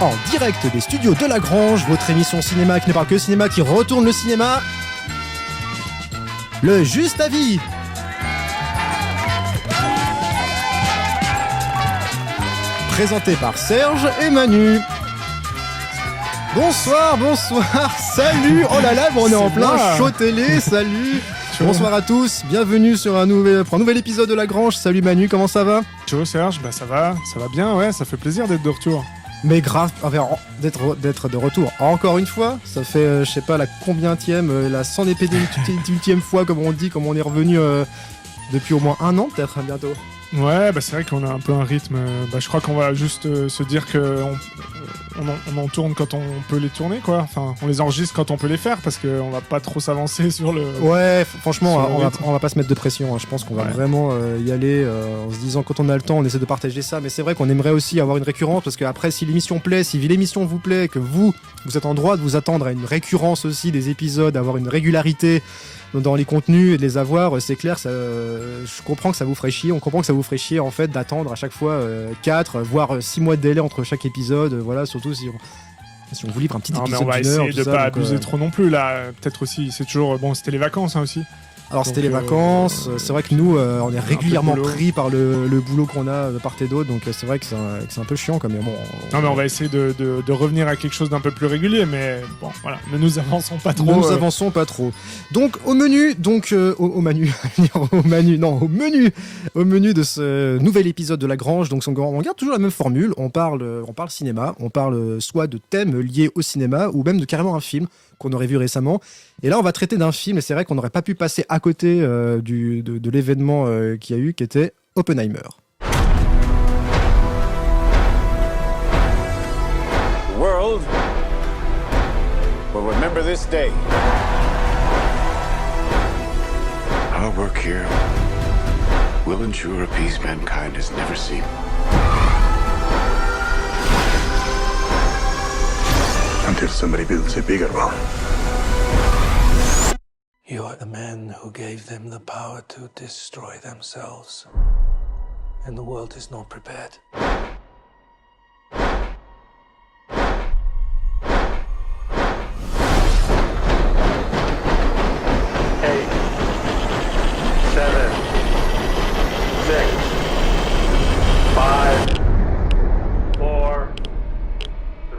en direct des studios de Lagrange, votre émission cinéma qui ne parle que cinéma, qui retourne le cinéma. Le Juste Avis. Présenté par Serge et Manu. Bonsoir, salut. Oh là là, on est en plein show télé, salut. Bonsoir à tous, bienvenue sur un nouvel épisode de Lagrange. Salut Manu, comment ça va? Ciao Serge, ça va bien, ouais, ça fait plaisir d'être de retour. Mais grave, d'être de retour encore une fois, ça fait je sais pas la combientième, la 100e fois comme on dit, comme on est revenu depuis au moins un an peut-être bientôt. Ouais, c'est vrai qu'on a un peu un rythme, je crois qu'on va juste se dire qu'on en tourne quand on peut les tourner, quoi. Enfin, on les enregistre quand on peut les faire, parce qu'on va pas trop s'avancer sur le... Ouais, franchement, on va pas se mettre de pression, hein. Je pense qu'on va vraiment y aller en se disant quand on a le temps, on essaie de partager ça, mais c'est vrai qu'on aimerait aussi avoir une récurrence, parce qu'après, si l'émission plaît, si l'émission vous plaît, que vous êtes en droit de vous attendre à une récurrence aussi des épisodes, avoir une régularité dans les contenus et de les avoir, c'est clair, je comprends que ça vous ferait chier, on comprend que ça vous ferait chier en fait d'attendre à chaque fois 4 voire 6 mois de délai entre chaque épisode, voilà, surtout si on vous livre un petit épisode d'une heure. On va essayer de pas abuser trop non plus là, peut-être aussi, c'est toujours, c'était les vacances aussi. Alors c'était les vacances, c'est vrai que nous on est régulièrement pris par le boulot qu'on a de part et d'autre, donc c'est vrai que c'est un peu chiant quand même. Bon, mais on va essayer de revenir à quelque chose d'un peu plus régulier, mais bon voilà, ne nous avançons pas trop. Donc au menu de ce nouvel épisode de Lagrange, donc on garde toujours la même formule, on parle cinéma, on parle soit de thèmes liés au cinéma ou même de carrément un film qu'on aurait vu récemment. Et là, on va traiter d'un film, et c'est vrai qu'on n'aurait pas pu passer à côté de l'événement qu'il y a eu, qui était Oppenheimer. The world will remember this day. Our work here will ensure a peace mankind has never seen. Until somebody builds a bigger one. You are the man who gave them the power to destroy themselves. And the world is not prepared. 8, 7, 6, 5, 4,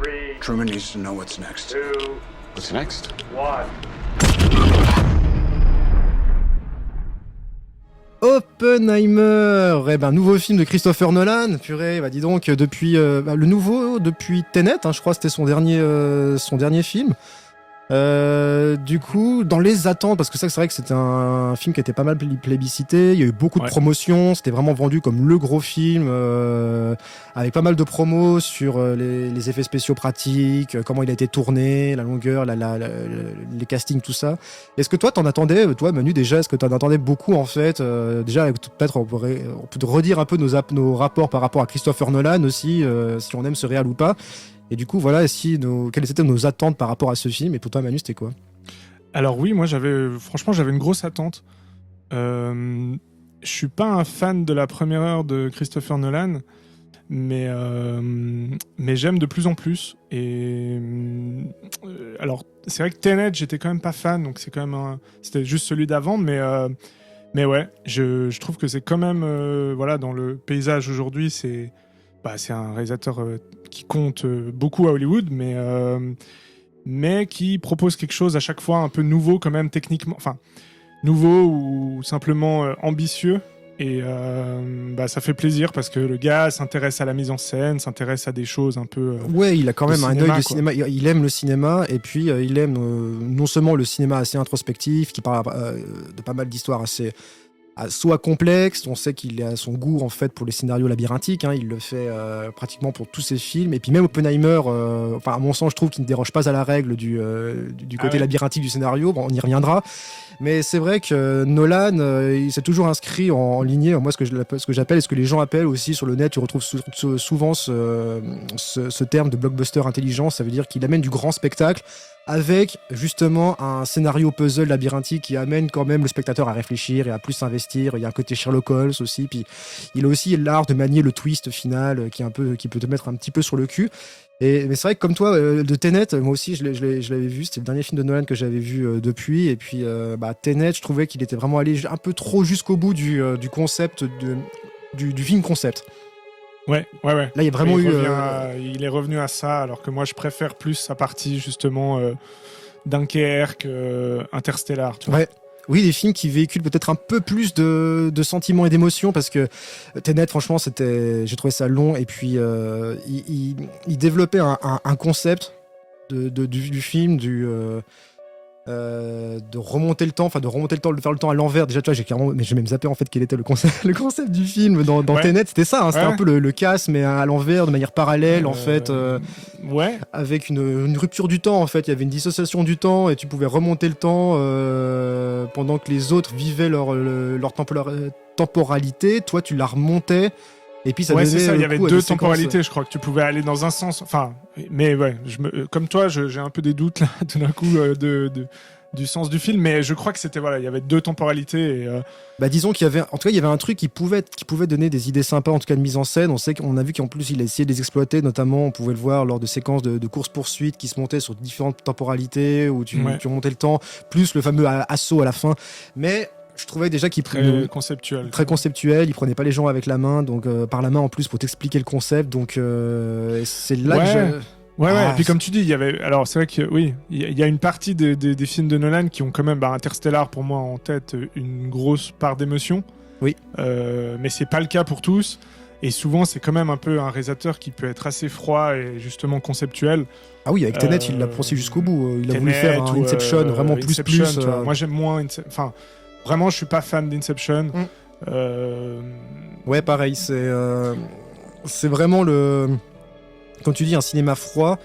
3. Truman needs to know what's next. 2, What's next? 1. Oppenheimer, nouveau film de Christopher Nolan. Purée, dis donc, depuis depuis Tenet, je crois que c'était son dernier film. Du coup, dans les attentes, parce que ça, c'est vrai que c'était un film qui était pas mal plébiscité, il y a eu beaucoup de promotions, c'était vraiment vendu comme le gros film, avec pas mal de promos sur les effets spéciaux pratiques, comment il a été tourné, la longueur, les castings, tout ça. Est-ce que toi, t'en attendais, toi Manu, déjà, est-ce que t'en attendais beaucoup en fait, déjà, peut-être on peut redire un peu nos rapports par rapport à Christopher Nolan aussi, si on aime ce réal ou pas. Et du coup, voilà, quelles étaient nos attentes par rapport à ce film? Et pour toi, Manu, c'était quoi? Alors oui, moi j'avais une grosse attente. Je suis pas un fan de la première heure de Christopher Nolan, mais j'aime de plus en plus. Et alors c'est vrai que Tenet, j'étais quand même pas fan, donc c'est quand même c'était juste celui d'avant, mais ouais, je trouve que c'est quand même dans le paysage aujourd'hui, c'est un réalisateur qui compte beaucoup à Hollywood, mais qui propose quelque chose à chaque fois un peu nouveau quand même techniquement, enfin nouveau ou simplement ambitieux, et ça fait plaisir parce que le gars s'intéresse à la mise en scène, s'intéresse à des choses un peu ouais, il a quand même un œil de cinéma, il aime le cinéma, et puis il aime non seulement le cinéma assez introspectif qui parle de pas mal d'histoires assez soit complexe, on sait qu'il a son goût en fait pour les scénarios labyrinthiques, il le fait pratiquement pour tous ses films, et puis même Oppenheimer, à mon sens je trouve qu'il ne déroge pas à la règle du côté labyrinthique du scénario, on y reviendra, mais c'est vrai que Nolan il s'est toujours inscrit en lignée, moi ce que j'appelle et ce que les gens appellent aussi sur le net, tu retrouves souvent ce terme de blockbuster intelligent, ça veut dire qu'il amène du grand spectacle avec justement un scénario puzzle labyrinthique qui amène quand même le spectateur à réfléchir et à plus s'investir. Il y a un côté Sherlock Holmes aussi, puis il a aussi l'art de manier le twist final qui peut te mettre un petit peu sur le cul. Mais c'est vrai que comme toi, de Tenet, moi aussi je l'avais vu, c'était le dernier film de Nolan que j'avais vu depuis, et puis Tenet, je trouvais qu'il était vraiment allé un peu trop jusqu'au bout du concept, du film concept. Ouais. Là, il y a vraiment il est revenu à ça, alors que moi, je préfère plus sa partie, justement, Dunkerque, Interstellar. Tu vois. Ouais. Oui, des films qui véhiculent peut-être un peu plus de sentiments et d'émotions, parce que Tenet, franchement, j'ai trouvé ça long, et puis il développait un concept du film, de remonter le temps, de faire le temps à l'envers. Déjà, tu vois, j'ai même zappé en fait quel était le concept du film dans Ouais. Tenet. C'était ça, hein, c'était Ouais. un peu le casse, mais à l'envers, de manière parallèle, en fait, Ouais. avec une rupture du temps. En fait, il y avait une dissociation du temps et tu pouvais remonter le temps pendant que les autres vivaient leur temporalité. Toi, tu la remontais. Et puis ça Ouais, donnait c'est ça, il y le avait coup à deux des séquences. temporalités, je crois que tu pouvais aller dans un sens, enfin, mais ouais, comme toi, j'ai un peu des doutes là, tout d'un coup, du sens du film, mais je crois que c'était, voilà, il y avait deux temporalités, et, Disons qu'il y avait, en tout cas, il y avait un truc qui pouvait donner des idées sympas, en tout cas de mise en scène. On a vu qu'en plus, il a essayé de les exploiter, notamment, on pouvait le voir lors de séquences de course-poursuite qui se montaient sur différentes temporalités, où tu remontais le temps, plus le fameux assaut à la fin. Mais je trouvais déjà qu'il très conceptuel. Très conceptuel, il prenait pas les gens avec la main, donc par la main en plus pour t'expliquer le concept, donc c'est là que Ouais, et puis comme tu dis, il y avait. Alors, c'est vrai que oui, il y a une partie des films de Nolan qui ont quand même, Interstellar pour moi en tête, une grosse part d'émotion. Oui. Mais c'est pas le cas pour tous. Et souvent, c'est quand même un peu un réalisateur qui peut être assez froid et justement conceptuel. Ah oui, avec Tenet, il l'a poursuivi jusqu'au bout. Il a voulu faire un Inception, vraiment plus. Tu vois. Moi, j'aime moins. Enfin, vraiment, je suis pas fan d'Inception. Ouais, pareil, c'est vraiment quand tu dis un cinéma froid,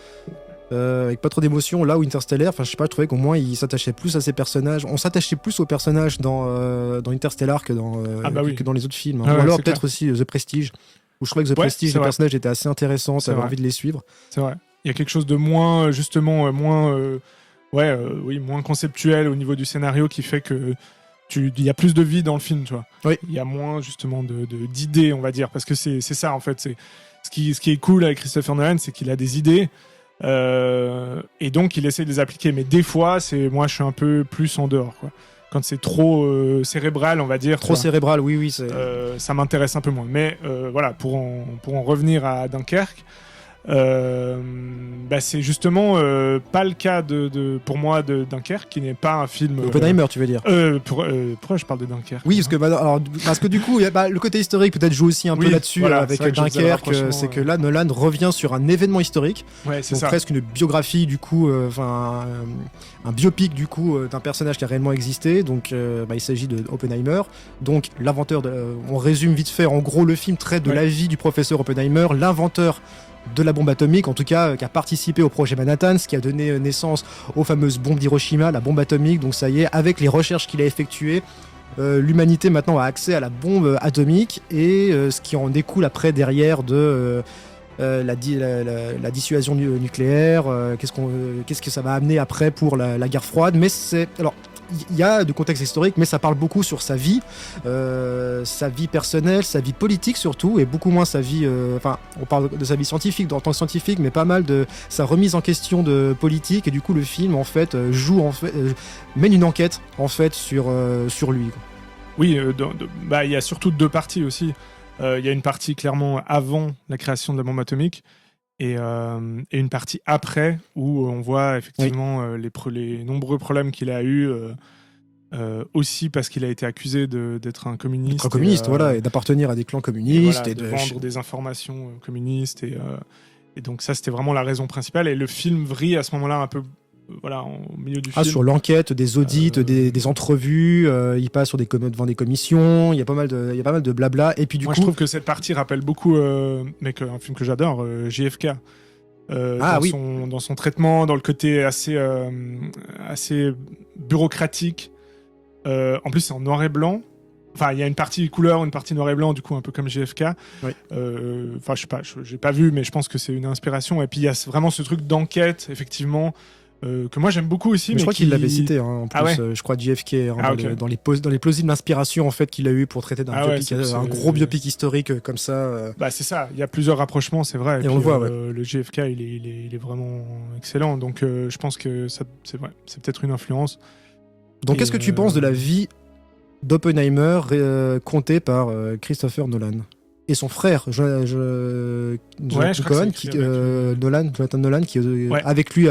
avec pas trop d'émotion, là où Interstellar, enfin je sais pas, je trouvais qu'au moins il s'attachait plus à ses personnages. On s'attachait plus aux personnages dans Interstellar que dans les autres films. Ah ouais, ou alors c'est peut-être aussi The Prestige, où je trouvais que The Prestige, les personnages étaient assez intéressants, t'avais envie de les suivre. C'est vrai. Il y a quelque chose de moins, justement, moins conceptuel au niveau du scénario qui fait que il y a plus de vie dans le film, tu vois. Oui. Il y a moins justement d'idées, on va dire, parce que c'est ça en fait. C'est ce qui est cool avec Christopher Nolan, c'est qu'il a des idées et donc il essaie de les appliquer. Mais des fois, moi, je suis un peu plus en dehors, quoi. Quand c'est trop cérébral, on va dire. Trop cérébral, oui. Ça m'intéresse un peu moins. Mais voilà, pour en revenir à Dunkerque. C'est justement pas le cas pour moi de Dunkerque, qui n'est pas un film. Oppenheimer, tu veux dire pourquoi je parle de Dunkerque? Oui, parce que du coup, le côté historique peut-être joue aussi un peu là-dessus, voilà, avec Dunkerque. C'est que là, Nolan revient sur un événement historique, ouais, c'est donc ça. presque une biographie du coup, un biopic du coup d'un personnage qui a réellement existé. Donc, il s'agit de Oppenheimer. Donc, l'inventeur. On résume vite fait. En gros, le film traite de la vie du professeur Oppenheimer, l'inventeur de la bombe atomique, en tout cas, qui a participé au projet Manhattan, ce qui a donné naissance aux fameuses bombes d'Hiroshima, la bombe atomique. Donc ça y est, avec les recherches qu'il a effectuées, l'humanité maintenant a accès à la bombe atomique, et ce qui en découle après derrière de la dissuasion nucléaire, qu'est-ce que ça va amener après pour la guerre froide. Mais il y a du contexte historique, mais ça parle beaucoup sur sa vie personnelle, sa vie politique surtout, et beaucoup moins sa vie. On parle de sa vie scientifique en tant que scientifique, mais pas mal de sa remise en question de politique. Et du coup, le film en fait mène une enquête en fait sur lui, quoi. Oui, il y a surtout deux parties aussi. Il y a une partie clairement avant la création de la bombe atomique. Et une partie après, où on voit effectivement les nombreux problèmes qu'il a eu, aussi parce qu'il a été accusé d'être un communiste. Un communiste, et d'appartenir à des clans communistes. Et de vendre des informations communistes. Et donc ça, c'était vraiment la raison principale. Et le film vrille à ce moment-là un peu... au milieu du film. Sur l'enquête, des audits, des entrevues, il passe devant des commissions, il y a pas mal de blabla, et puis du coup... je trouve que cette partie rappelle beaucoup, un film que j'adore, JFK. Dans son traitement, dans le côté assez bureaucratique. En plus, c'est en noir et blanc. Enfin, il y a une partie couleur, une partie noir et blanc, du coup, un peu comme JFK. Oui. Je sais pas, j'ai pas vu, mais je pense que c'est une inspiration. Et puis, il y a vraiment ce truc d'enquête, effectivement, que moi j'aime beaucoup aussi. Mais je crois qu'il l'avait cité, hein, en plus, Ah ouais. je crois JFK, hein, ok. dans les plausibles inspirations en fait, qu'il a eu pour traiter d'un Ah ouais, biopic, c'est- un gros biopic historique comme ça. Bah c'est ça, il y a plusieurs rapprochements, c'est vrai. Et on le voit, Le JFK, il est vraiment excellent. Donc je pense que c'est vrai, c'est peut-être une influence. Donc Et, qu'est-ce que tu penses de la vie d'Oppenheimer contée par Christopher Nolan et son frère je crois que c'est écrit avec, Jonathan Nolan qui est Ouais. avec lui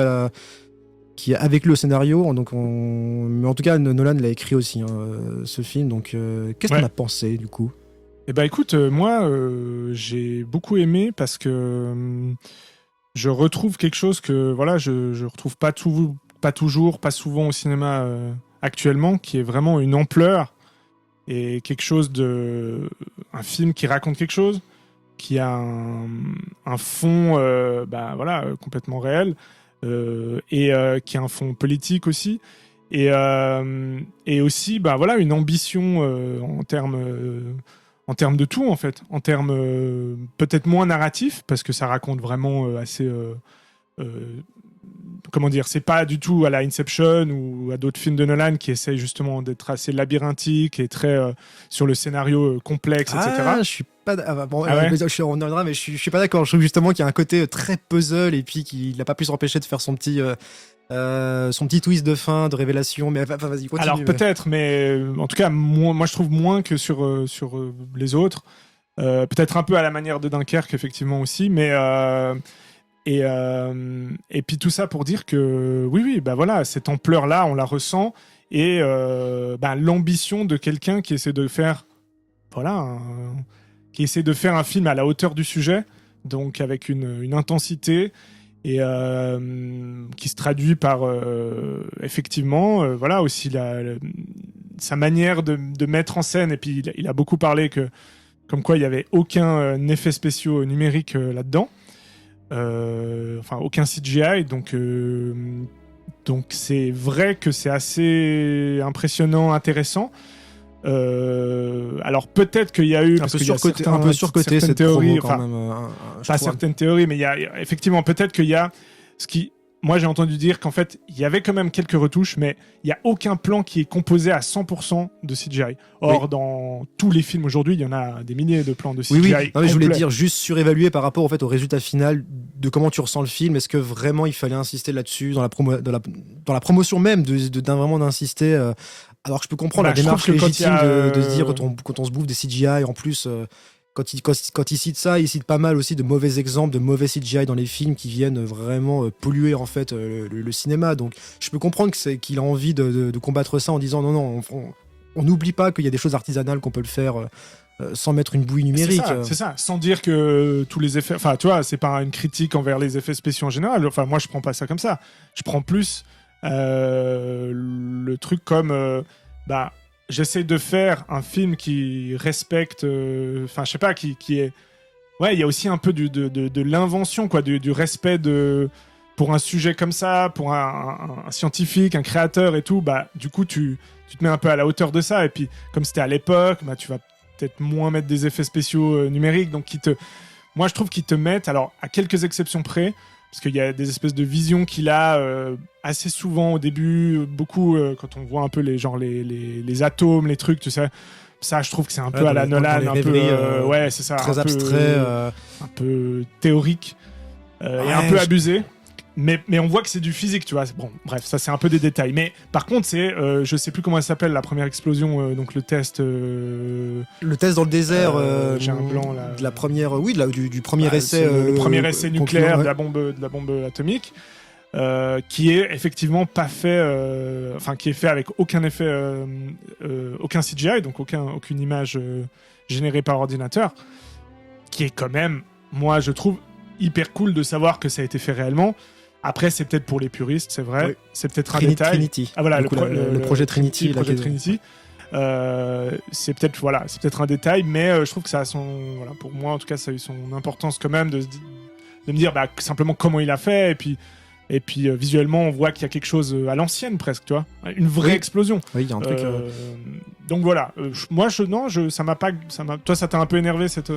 qui est avec lui au scénario. Donc mais en tout cas Nolan l'a écrit aussi, hein, ce film. Donc qu'est-ce qu'on Ouais. a pensé du coup? Eh ben écoute, moi j'ai beaucoup aimé parce que je retrouve quelque chose que voilà, je retrouve pas toujours, pas souvent au cinéma actuellement, qui est vraiment une ampleur et quelque chose un film qui raconte quelque chose, qui a un fond bah voilà, complètement réel et qui a un fond politique aussi. Et aussi bah voilà, une ambition en termes de tout en fait, en termes peut-être moins narratifs parce que ça raconte vraiment assez comment dire, c'est pas du tout à la Inception ou à d'autres films de Nolan qui essayent justement d'être assez labyrinthiques et très sur le scénario complexe, etc. Je suis pas. Bon, Ah ouais on en reviendra, mais je suis pas d'accord. Je trouve justement qu'il y a un côté très puzzle et puis qu'il n'a pas pu s'empêcher de faire son petit twist de fin, de révélation. Mais vas-y, continue. Alors peut-être, mais en tout cas, moi je trouve moins que sur les autres. Peut-être un peu à la manière de Dunkerque, effectivement aussi, mais et puis tout ça pour dire que oui, bah voilà, cette ampleur-là, on la ressent et bah, l'ambition de quelqu'un qui essaie de faire, voilà, qui essaie de faire un film à la hauteur du sujet, donc avec une intensité et qui se traduit par effectivement voilà aussi sa manière de mettre en scène. Et puis il a beaucoup parlé que comme quoi il y avait aucun effet spéciaux numérique là-dedans, enfin aucun CGI, donc c'est vrai que c'est assez impressionnant, intéressant. Alors peut-être qu'il y a eu un peu surcoté certaines cette théories, promo quand enfin, même. pas certaines théories, mais il y a effectivement peut-être qu'il y a ce qui. Moi, j'ai entendu dire qu'en fait, il y avait quand même quelques retouches, mais il n'y a aucun plan qui est composé à 100% de CGI. Or, dans tous les films aujourd'hui, il y en a des milliers de plans de CGI. Oui. Non, mais je voulais complets. dire juste surévalué par rapport au résultat final de comment tu ressens le film. Est-ce que vraiment il fallait insister là-dessus dans la promotion même vraiment d'insister alors que je peux comprendre Bah, la je démarche trouve que quand légitime il y a, de se dire quand on se bouffe des CGI en plus. Quand il cite ça, il cite pas mal aussi de mauvais exemples, de mauvais CGI dans les films qui viennent vraiment polluer en fait le cinéma. Donc je peux comprendre qu'il a envie de combattre ça en disant non, on n'oublie pas qu'il y a des choses artisanales qu'on peut le faire sans mettre une bouille numérique. C'est ça, sans dire que tous les effets. Enfin, tu vois, c'est pas une critique envers les effets spéciaux en général. Enfin, moi, je prends pas ça comme ça. Je prends plus le truc comme. Bah, j'essaie de faire un film qui respecte. Enfin, je sais pas, qui est. Ouais, il y a aussi un peu de l'invention, quoi, du respect pour un sujet comme ça, pour un scientifique, un créateur et tout. Bah, du coup, tu te mets un peu à la hauteur de ça. Et puis, comme c'était à l'époque, bah, tu vas peut-être moins mettre des effets spéciaux numériques, donc moi je trouve qu'ils te mettent, alors à quelques exceptions près, parce qu'il y a des espèces de visions qu'il a assez souvent au début, beaucoup quand on voit un peu les atomes, les trucs, tu sais, ça je trouve que c'est un peu à la Nolan, un peu ouais c'est ça, très un abstrait, un peu théorique et un peu abusé. Mais on voit que c'est du physique, tu vois. Bon, bref, ça c'est un peu des détails. Mais par contre, c'est, je sais plus comment elle s'appelle, la première explosion, donc le test. Le test dans le désert. J'ai un blanc là. De la première, du premier Bah, essai. le premier essai nucléaire ouais. de la bombe atomique, qui est effectivement pas fait, enfin qui est fait avec aucun effet, aucun CGI, donc aucune image générée par ordinateur, qui est quand même, moi je trouve hyper cool de savoir que ça a été fait réellement. Après, c'est peut-être pour les puristes, c'est vrai. Oui. C'est peut-être un détail. Trinity. Ah voilà, le projet Trinity. Le projet Trinity. C'est peut-être un détail, mais je trouve que ça a voilà, pour moi en tout cas, ça a eu son importance quand même de me dire bah, simplement comment il a fait, et puis visuellement, on voit qu'il y a quelque chose à l'ancienne presque, tu vois, une vraie explosion. Oui, il y a un truc. Donc voilà, moi toi, ça t'a un peu énervé cette.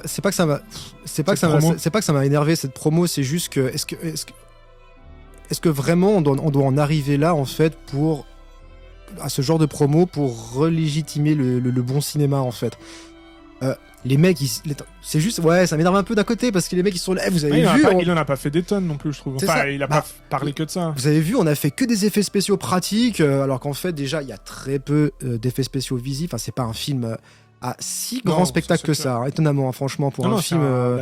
C'est pas que ça m'a énervé cette promo, c'est juste que est-ce que vraiment on doit en arriver là, en fait, à ce genre de promo pour relégitimer le bon cinéma, en fait. Les mecs, c'est juste, ouais, ça m'énerve un peu d'un côté parce que les mecs ils sont là, vous avez vu, il en a pas fait des tonnes non plus, je trouve. C'est Enfin, ça. il a pas parlé que de ça. vous avez vu, on a fait que des effets spéciaux pratiques, alors qu'en fait déjà il y a très peu d'effets spéciaux visibles. Enfin, c'est pas un film à si Non, grand spectacle c'est que clair. ça, hein, étonnamment, hein, franchement, pour Non, un non, film. là,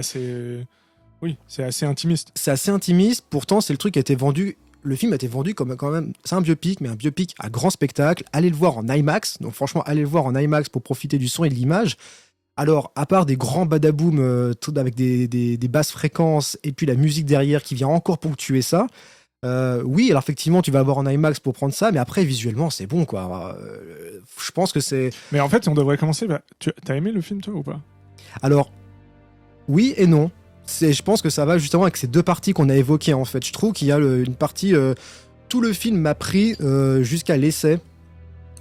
oui, c'est assez intimiste. C'est assez intimiste, pourtant c'est le truc qui a été vendu. Le film a été vendu comme quand même, c'est un biopic, mais un biopic à grand spectacle. Allez le voir en IMAX, donc franchement, allez le voir en IMAX pour profiter du son et de l'image. Alors, à part des grands badaboom avec des basses fréquences et puis la musique derrière qui vient encore ponctuer ça, oui, alors effectivement, tu vas avoir en IMAX pour prendre ça, mais après, visuellement, c'est bon, quoi. Je pense que c'est... Mais en fait, on devrait commencer. T'as aimé le film, toi, ou pas? Alors, oui et non. Je pense que ça va justement avec ces deux parties qu'on a évoquées, en fait. Je trouve qu'il y a une partie... tout le film m'a pris jusqu'à l'essai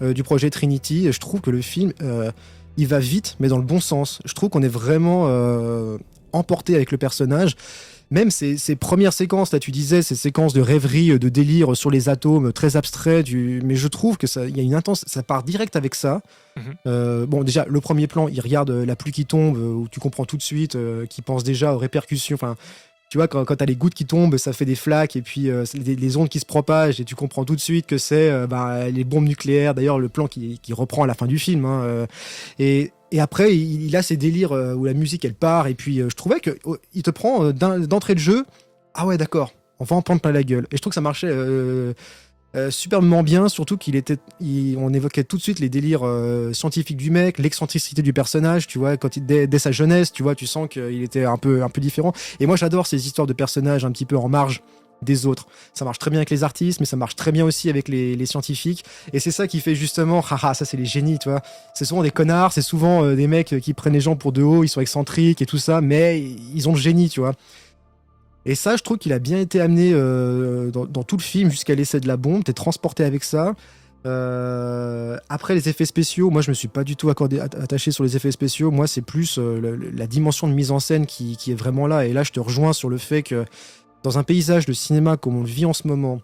du projet Trinity, et je trouve que le film... il va vite, mais dans le bon sens. Je trouve qu'on est vraiment emporté avec le personnage. Même ces premières séquences, là tu disais, ces séquences de rêverie, de délire sur les atomes, très abstraits, mais je trouve que il y a une intense, ça part direct avec ça. Bon, déjà, le premier plan, il regarde la pluie qui tombe, où tu comprends tout de suite qu'il pense déjà aux répercussions. Enfin, tu vois, quand t'as les gouttes qui tombent, ça fait des flaques, et puis c'est les ondes qui se propagent, et tu comprends tout de suite que c'est les bombes nucléaires. D'ailleurs, le plan qui reprend à la fin du film. Hein, et après, il a ces délires où la musique, elle part, et puis je trouvais qu'il te prend d'entrée de jeu. Ah ouais, d'accord, on va en prendre plein la gueule. Et je trouve que ça marchait superbement bien, surtout on évoquait tout de suite les délires scientifiques du mec, l'excentricité du personnage, tu vois, dès sa jeunesse, tu vois, tu sens qu'il était un peu différent. Et moi, j'adore ces histoires de personnages un petit peu en marge des autres. Ça marche très bien avec les artistes, mais ça marche très bien aussi avec les scientifiques. Et c'est ça qui fait justement, ça c'est les génies, tu vois. C'est souvent des connards, c'est souvent des mecs qui prennent les gens pour de haut, ils sont excentriques et tout ça, mais ils ont le génie, tu vois. Et ça, je trouve qu'il a bien été amené dans tout le film jusqu'à l'essai de la bombe. T'es transporté avec ça. Après, les effets spéciaux, moi, je me suis pas du tout attaché sur les effets spéciaux. Moi, c'est plus la dimension de mise en scène qui est vraiment là. Et là, je te rejoins sur le fait que dans un paysage de cinéma comme on le vit en ce moment,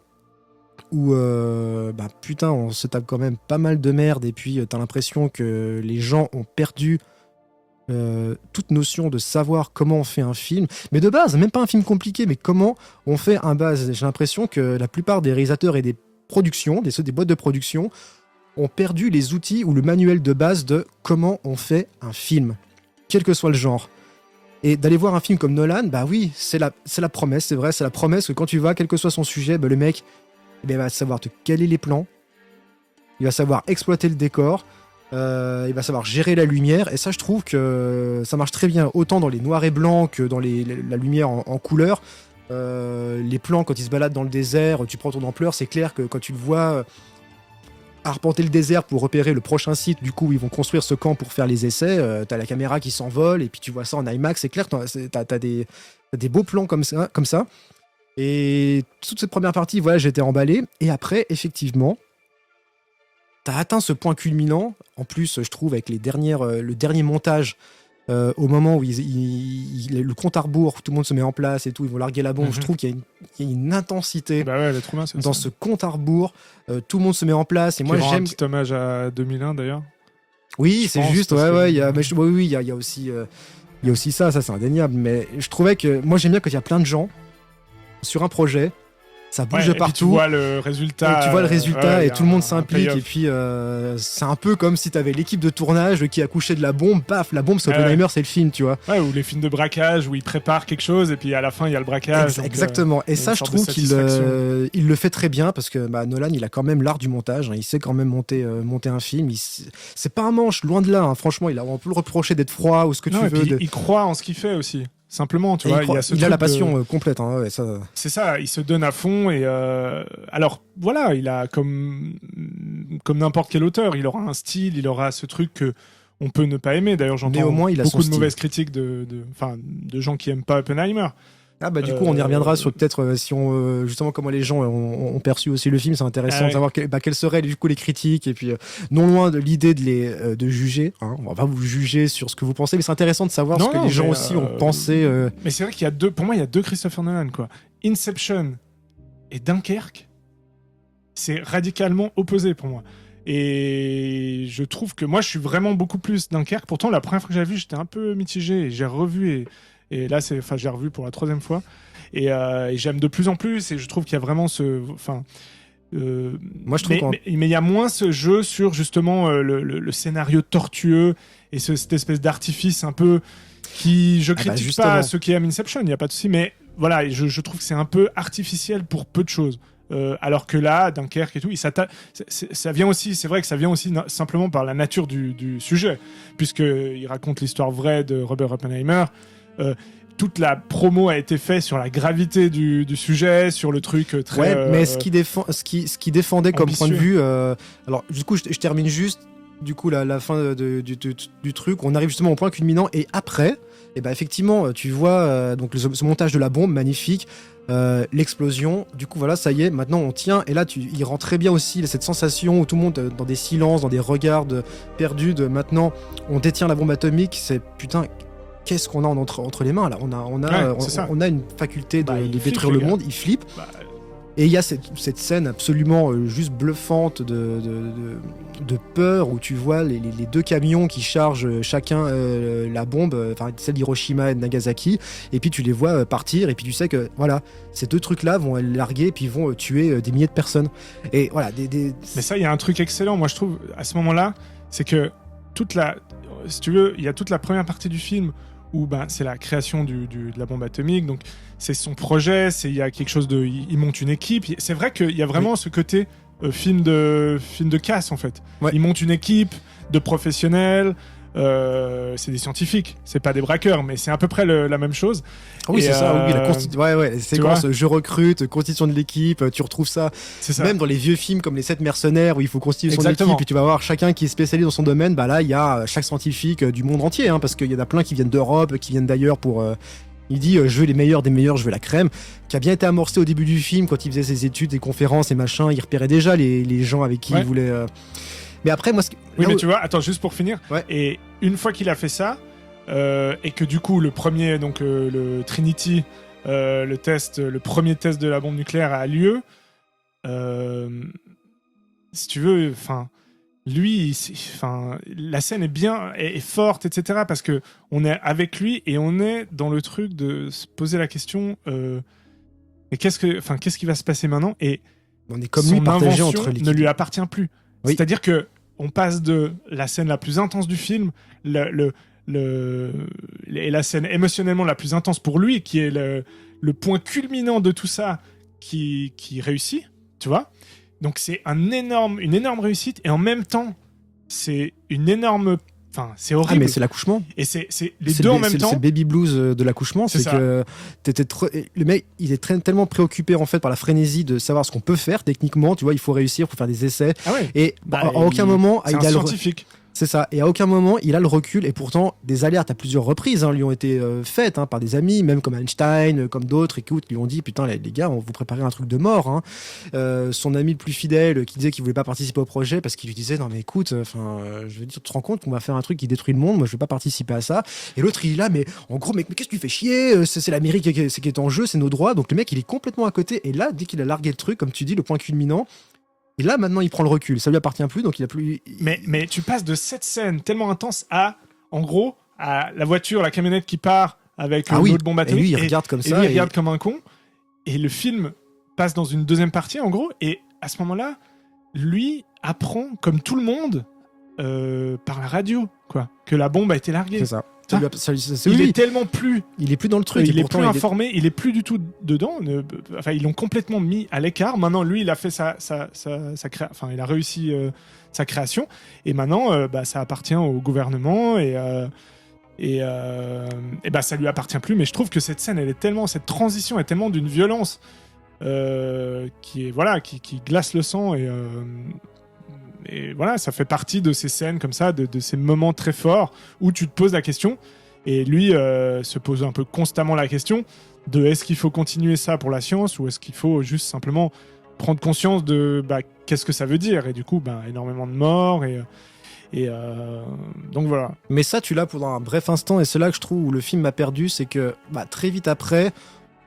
où putain, on se tape quand même pas mal de merde. Et puis, t'as l'impression que les gens ont perdu toute notion de savoir comment on fait un film, mais de base, même pas un film compliqué, mais comment on fait un base. J'ai l'impression que la plupart des réalisateurs et des productions, des boîtes de production, ont perdu les outils ou le manuel de base de comment on fait un film, quel que soit le genre. Et d'aller voir un film comme Nolan, bah oui, c'est la promesse, c'est vrai, c'est la promesse que quand tu vas, quel que soit son sujet, le mec, va savoir te caler les plans, il va savoir exploiter le décor, il va savoir gérer la lumière, et ça, je trouve que ça marche très bien, autant dans les noirs et blancs que dans la lumière en couleur. Les plans, quand ils se baladent dans le désert, tu prends ton ampleur, c'est clair que quand tu le vois arpenter le désert pour repérer le prochain site, du coup, où ils vont construire ce camp pour faire les essais, t'as la caméra qui s'envole, et puis tu vois ça en IMAX, c'est clair, t'as des beaux plans comme ça. Et toute cette première partie, voilà, j'étais emballé, et après, effectivement, t'as atteint ce point culminant, en plus, je trouve, avec le dernier montage, au moment où le compte à rebours, tout le monde se met en place et tout, ils vont larguer la bombe. Je trouve qu'il y a une intensité elle est trop bien, dans ce compte à rebours. Tout le monde se met en place, et moi rend j'aime. un petit hommage à 2001 d'ailleurs. Oui, Je c'est pense, juste, parce ouais, que- il y a aussi, ça c'est indéniable. Mais je trouvais que moi j'aime bien quand il y a plein de gens sur un projet. Ça bouge Ouais, et puis partout. tu vois le résultat. Et tout le monde un s'implique. payoff. Et puis, c'est un peu comme si t'avais l'équipe de tournage qui accouchait de la bombe. Paf, la bombe, c'est Oppenheimer, c'est le film, tu vois. Ouais, ou les films de braquage où ils préparent quelque chose et puis à la fin il y a le braquage. Exactement. Et il y a ça, une je sorte de trouve qu'il satisfaction. il le fait très bien parce que Nolan, il a quand même l'art du montage. Hein. Il sait quand même monter un film. C'est pas un manche, loin de là. Hein. Franchement, on peut le reprocher d'être froid ou ce que Non, tu et veux. puis il croit en ce qu'il fait aussi. Simplement, tu Et vois, il y a ce il a truc la de- passion complète. Hein. Ouais, ça... C'est ça, il se donne à fond et alors voilà, il a comme n'importe quel auteur, il aura un style, il aura ce truc que on peut ne pas aimer. D'ailleurs, Mais j'entends au moins, il a beaucoup son de style. mauvaises critiques de gens qui aiment pas Oppenheimer. Du coup, on y reviendra sur peut-être si on justement comment les gens ont perçu aussi le film. C'est intéressant de savoir quelles seraient du coup les critiques et puis non loin de l'idée de juger. Hein, on va pas vous juger sur ce que vous pensez, mais c'est intéressant de savoir ce que les gens aussi ont pensé. Mais c'est vrai qu'il y a pour moi il y a deux Christopher Nolan quoi. Inception, Et Dunkerque, c'est radicalement opposé pour moi. Et je trouve que moi, je suis vraiment beaucoup plus Dunkerque. Pourtant, la première fois que j'avais vu, j'étais un peu mitigé. Et j'ai revu, et là, j'ai revu pour la 3e fois. Et j'aime de plus en plus. Et je trouve qu'il y a vraiment ce... Moi, je trouve mais il y a moins ce jeu sur justement le scénario tortueux et cette espèce d'artifice un peu qui... Je critique pas ceux qui aiment Inception, il n'y a pas de souci. Mais voilà, je trouve que c'est un peu artificiel pour peu de choses. Alors que là, Dunkerque et tout, ça vient aussi, c'est vrai que ça vient aussi simplement par la nature du sujet, puisqu'il raconte l'histoire vraie de Robert Oppenheimer. Toute la promo a été faite sur la gravité du sujet, sur le truc très... Ouais, mais ce qui défendait comme ambitieux. point de vue... alors, du coup, je termine juste, du coup, la fin du truc. On arrive justement au point culminant, et après, et ben effectivement, tu vois donc ce montage de la bombe, magnifique, l'explosion, du coup voilà, ça y est, maintenant on tient, et là il rend très bien aussi cette sensation où tout le monde dans des silences, dans des regards perdus de maintenant on détient la bombe atomique, c'est putain, qu'est-ce qu'on a entre les mains là, on a une faculté de détruire le monde, il flippe. Et il y a cette scène absolument juste bluffante de peur, où tu vois les 2 camions qui chargent chacun la bombe, enfin celle d'Hiroshima et de Nagasaki, et puis tu les vois partir, et puis tu sais que voilà, ces 2 trucs-là vont larguer, et puis ils vont tuer des milliers de personnes. Et voilà, Mais ça, il y a un truc excellent, moi je trouve, à ce moment-là, c'est que si tu veux, il y a toute la première partie du film où c'est la création de la bombe atomique, donc c'est son projet, il y a quelque chose il monte une équipe, c'est vrai qu'il y a vraiment ce côté film de casse en fait. Ouais. Il monte une équipe de professionnels, c'est des scientifiques, c'est pas des braqueurs, mais c'est à peu près la même chose. Ah oui, et c'est ça, oui, les séquences je recrute, constitution de l'équipe, tu retrouves ça, même dans les vieux films comme les 7 mercenaires où il faut constituer son équipe, et tu vas voir chacun qui est spécialisé dans son domaine, là il y a chaque scientifique du monde entier, parce qu'il y en a plein qui viennent d'Europe, qui viennent d'ailleurs pour... Il dit je veux les meilleurs des meilleurs, je veux la crème, qui a bien été amorcé au début du film quand il faisait ses études, des conférences et machin, il repérait déjà les gens avec qui il voulait... Mais après, moi... mais tu vois, attends, juste pour finir, ouais. Et une fois qu'il a fait ça, et que du coup, le premier, donc le Trinity, le premier test de la bombe nucléaire a lieu, si tu veux, lui, la scène est forte, etc. Parce que on est avec lui et on est dans le truc de se poser la question, mais qu'est-ce qui va se passer maintenant ? Et on est comme son lui partagé invention entre l'équipe. ne lui appartient plus. Oui. C'est-à-dire que on passe de la scène la plus intense du film, et la scène émotionnellement la plus intense pour lui, qui est le point culminant de tout ça, qui réussit, tu vois. Donc c'est une énorme réussite, et en même temps, c'est une énorme... c'est horrible. Ah, mais c'est l'accouchement. Et c'est les deux en même temps. C'est le baby blues de l'accouchement. C'est que le mec, il est tellement préoccupé en fait par la frénésie de savoir ce qu'on peut faire techniquement. Tu vois, il faut réussir, faut faire des essais. Ah ouais. Et à aucun moment, c'est un scientifique. C'est ça. Et à aucun moment, il a le recul. Et pourtant, des alertes à plusieurs reprises lui ont été faites par des amis, même comme Einstein, comme d'autres, qui lui ont dit putain, les gars, on vous préparait un truc de mort. Son ami le plus fidèle qui disait qu'il voulait pas participer au projet parce qu'il lui disait non mais écoute, je veux dire, tu te rends compte qu'on va faire un truc qui détruit le monde. Moi, je veux pas participer à ça. Et l'autre, il est là, mais en gros, mais qu'est-ce que tu fais chier ? C'est l'Amérique qui est en jeu, c'est nos droits. Donc le mec, il est complètement à côté. Et là, dès qu'il a largué le truc, comme tu dis, le point culminant. Et là, maintenant, il prend le recul. Ça lui appartient plus, donc il a plus... Mais tu passes de cette scène tellement intense en gros, à la voiture, la camionnette qui part avec une autre bombe atomique. Et lui, il regarde comme ça. Et lui, il regarde comme un con. Et le film passe dans une deuxième partie, en gros. Et à ce moment-là, lui apprend, comme tout le monde, par la radio, quoi, que la bombe a été larguée. C'est ça. Il est tellement plus... Il est plus dans le truc. Il est plus informé, il est plus du tout dedans. Ils l'ont complètement mis à l'écart. Maintenant, lui, il a fait il a réussi sa création. Et maintenant, ça appartient au gouvernement et ça lui appartient plus. Mais je trouve que cette scène, cette transition est tellement d'une violence qui glace le sang et voilà, ça fait partie de ces scènes comme ça, de ces moments très forts où tu te poses la question, et lui se pose un peu constamment la question de est-ce qu'il faut continuer ça pour la science, ou est-ce qu'il faut juste simplement prendre conscience de qu'est-ce que ça veut dire, et du coup énormément de morts et donc voilà. Mais ça, tu l'as pendant un bref instant, et c'est là que je trouve où le film m'a perdu, c'est que très vite après,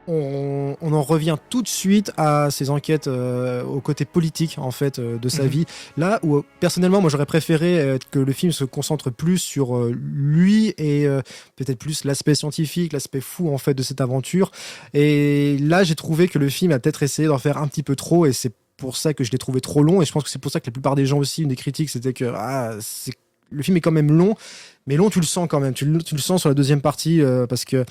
on en revient tout de suite à ses enquêtes au côté politique en fait de sa vie. Là où personnellement, moi j'aurais préféré que le film se concentre plus sur lui et peut-être plus l'aspect scientifique, l'aspect fou en fait de cette aventure. Et là, j'ai trouvé que le film a peut-être essayé d'en faire un petit peu trop, et c'est pour ça que je l'ai trouvé trop long. Et je pense que c'est pour ça que la plupart des gens aussi, une des critiques, c'était que le film est quand même long. Mais long, tu le sens quand même. Tu le sens sur la deuxième partie parce que,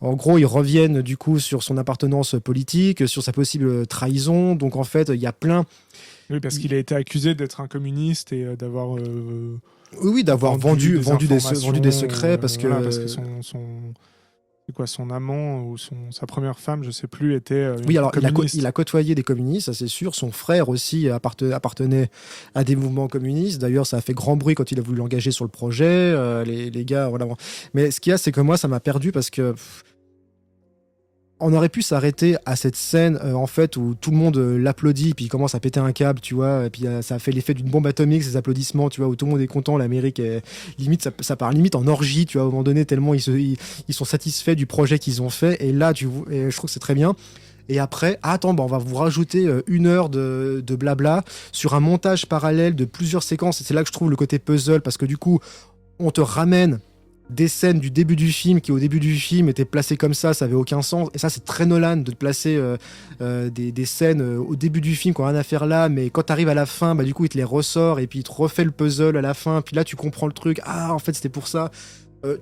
en gros, ils reviennent du coup sur son appartenance politique, sur sa possible trahison. Donc en fait, il y a plein. Oui, parce qu'il a été accusé d'être un communiste et d'avoir. Oui, d'avoir vendu des secrets parce que. Voilà, parce que c'est quoi, son amant ou sa première femme, je sais plus, était oui, alors communiste. il a côtoyé des communistes, ça c'est sûr. Son frère aussi appartenait à des mouvements communistes. D'ailleurs, ça a fait grand bruit quand il a voulu l'engager sur le projet. Les gars, voilà. Mais ce qu'il y a, c'est que moi, ça m'a perdu parce que on aurait pu s'arrêter à cette scène en fait où tout le monde l'applaudit, puis il commence à péter un câble, tu vois, et puis ça a fait l'effet d'une bombe atomique, ces applaudissements, tu vois, où tout le monde est content. L'Amérique est limite, ça part limite en orgie, tu vois, à un moment donné, tellement ils sont satisfaits du projet qu'ils ont fait. Et là, et je trouve que c'est très bien. Et après, attends, on va vous rajouter 1 heure de blabla sur un montage parallèle de plusieurs séquences. Et c'est là que je trouve le côté puzzle, parce que du coup, on te ramène des scènes du début du film qui au début du film étaient placées comme ça avait aucun sens, et ça c'est très Nolan de te placer des scènes au début du film qui n'ont rien à faire là, mais quand t'arrives à la fin, du coup il te les ressort et puis il te refait le puzzle à la fin, puis là tu comprends le truc, en fait c'était pour ça.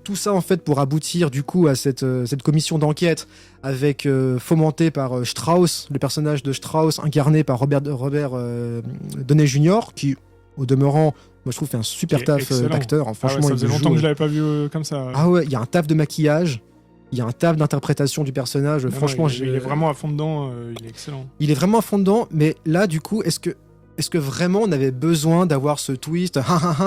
Tout ça en fait pour aboutir du coup à cette commission d'enquête avec fomenté par Strauss, le personnage de Strauss incarné par Robert Downey Jr. qui au demeurant, moi je trouve fait un super taf d'acteur. Franchement, ça faisait longtemps que je l'avais pas vu comme ça. Ah ouais, il y a un taf de maquillage, il y a un taf d'interprétation du personnage. Franchement, il est vraiment à fond dedans, il est excellent. Il est vraiment à fond dedans, mais là du coup, est-ce que vraiment on avait besoin d'avoir ce twist?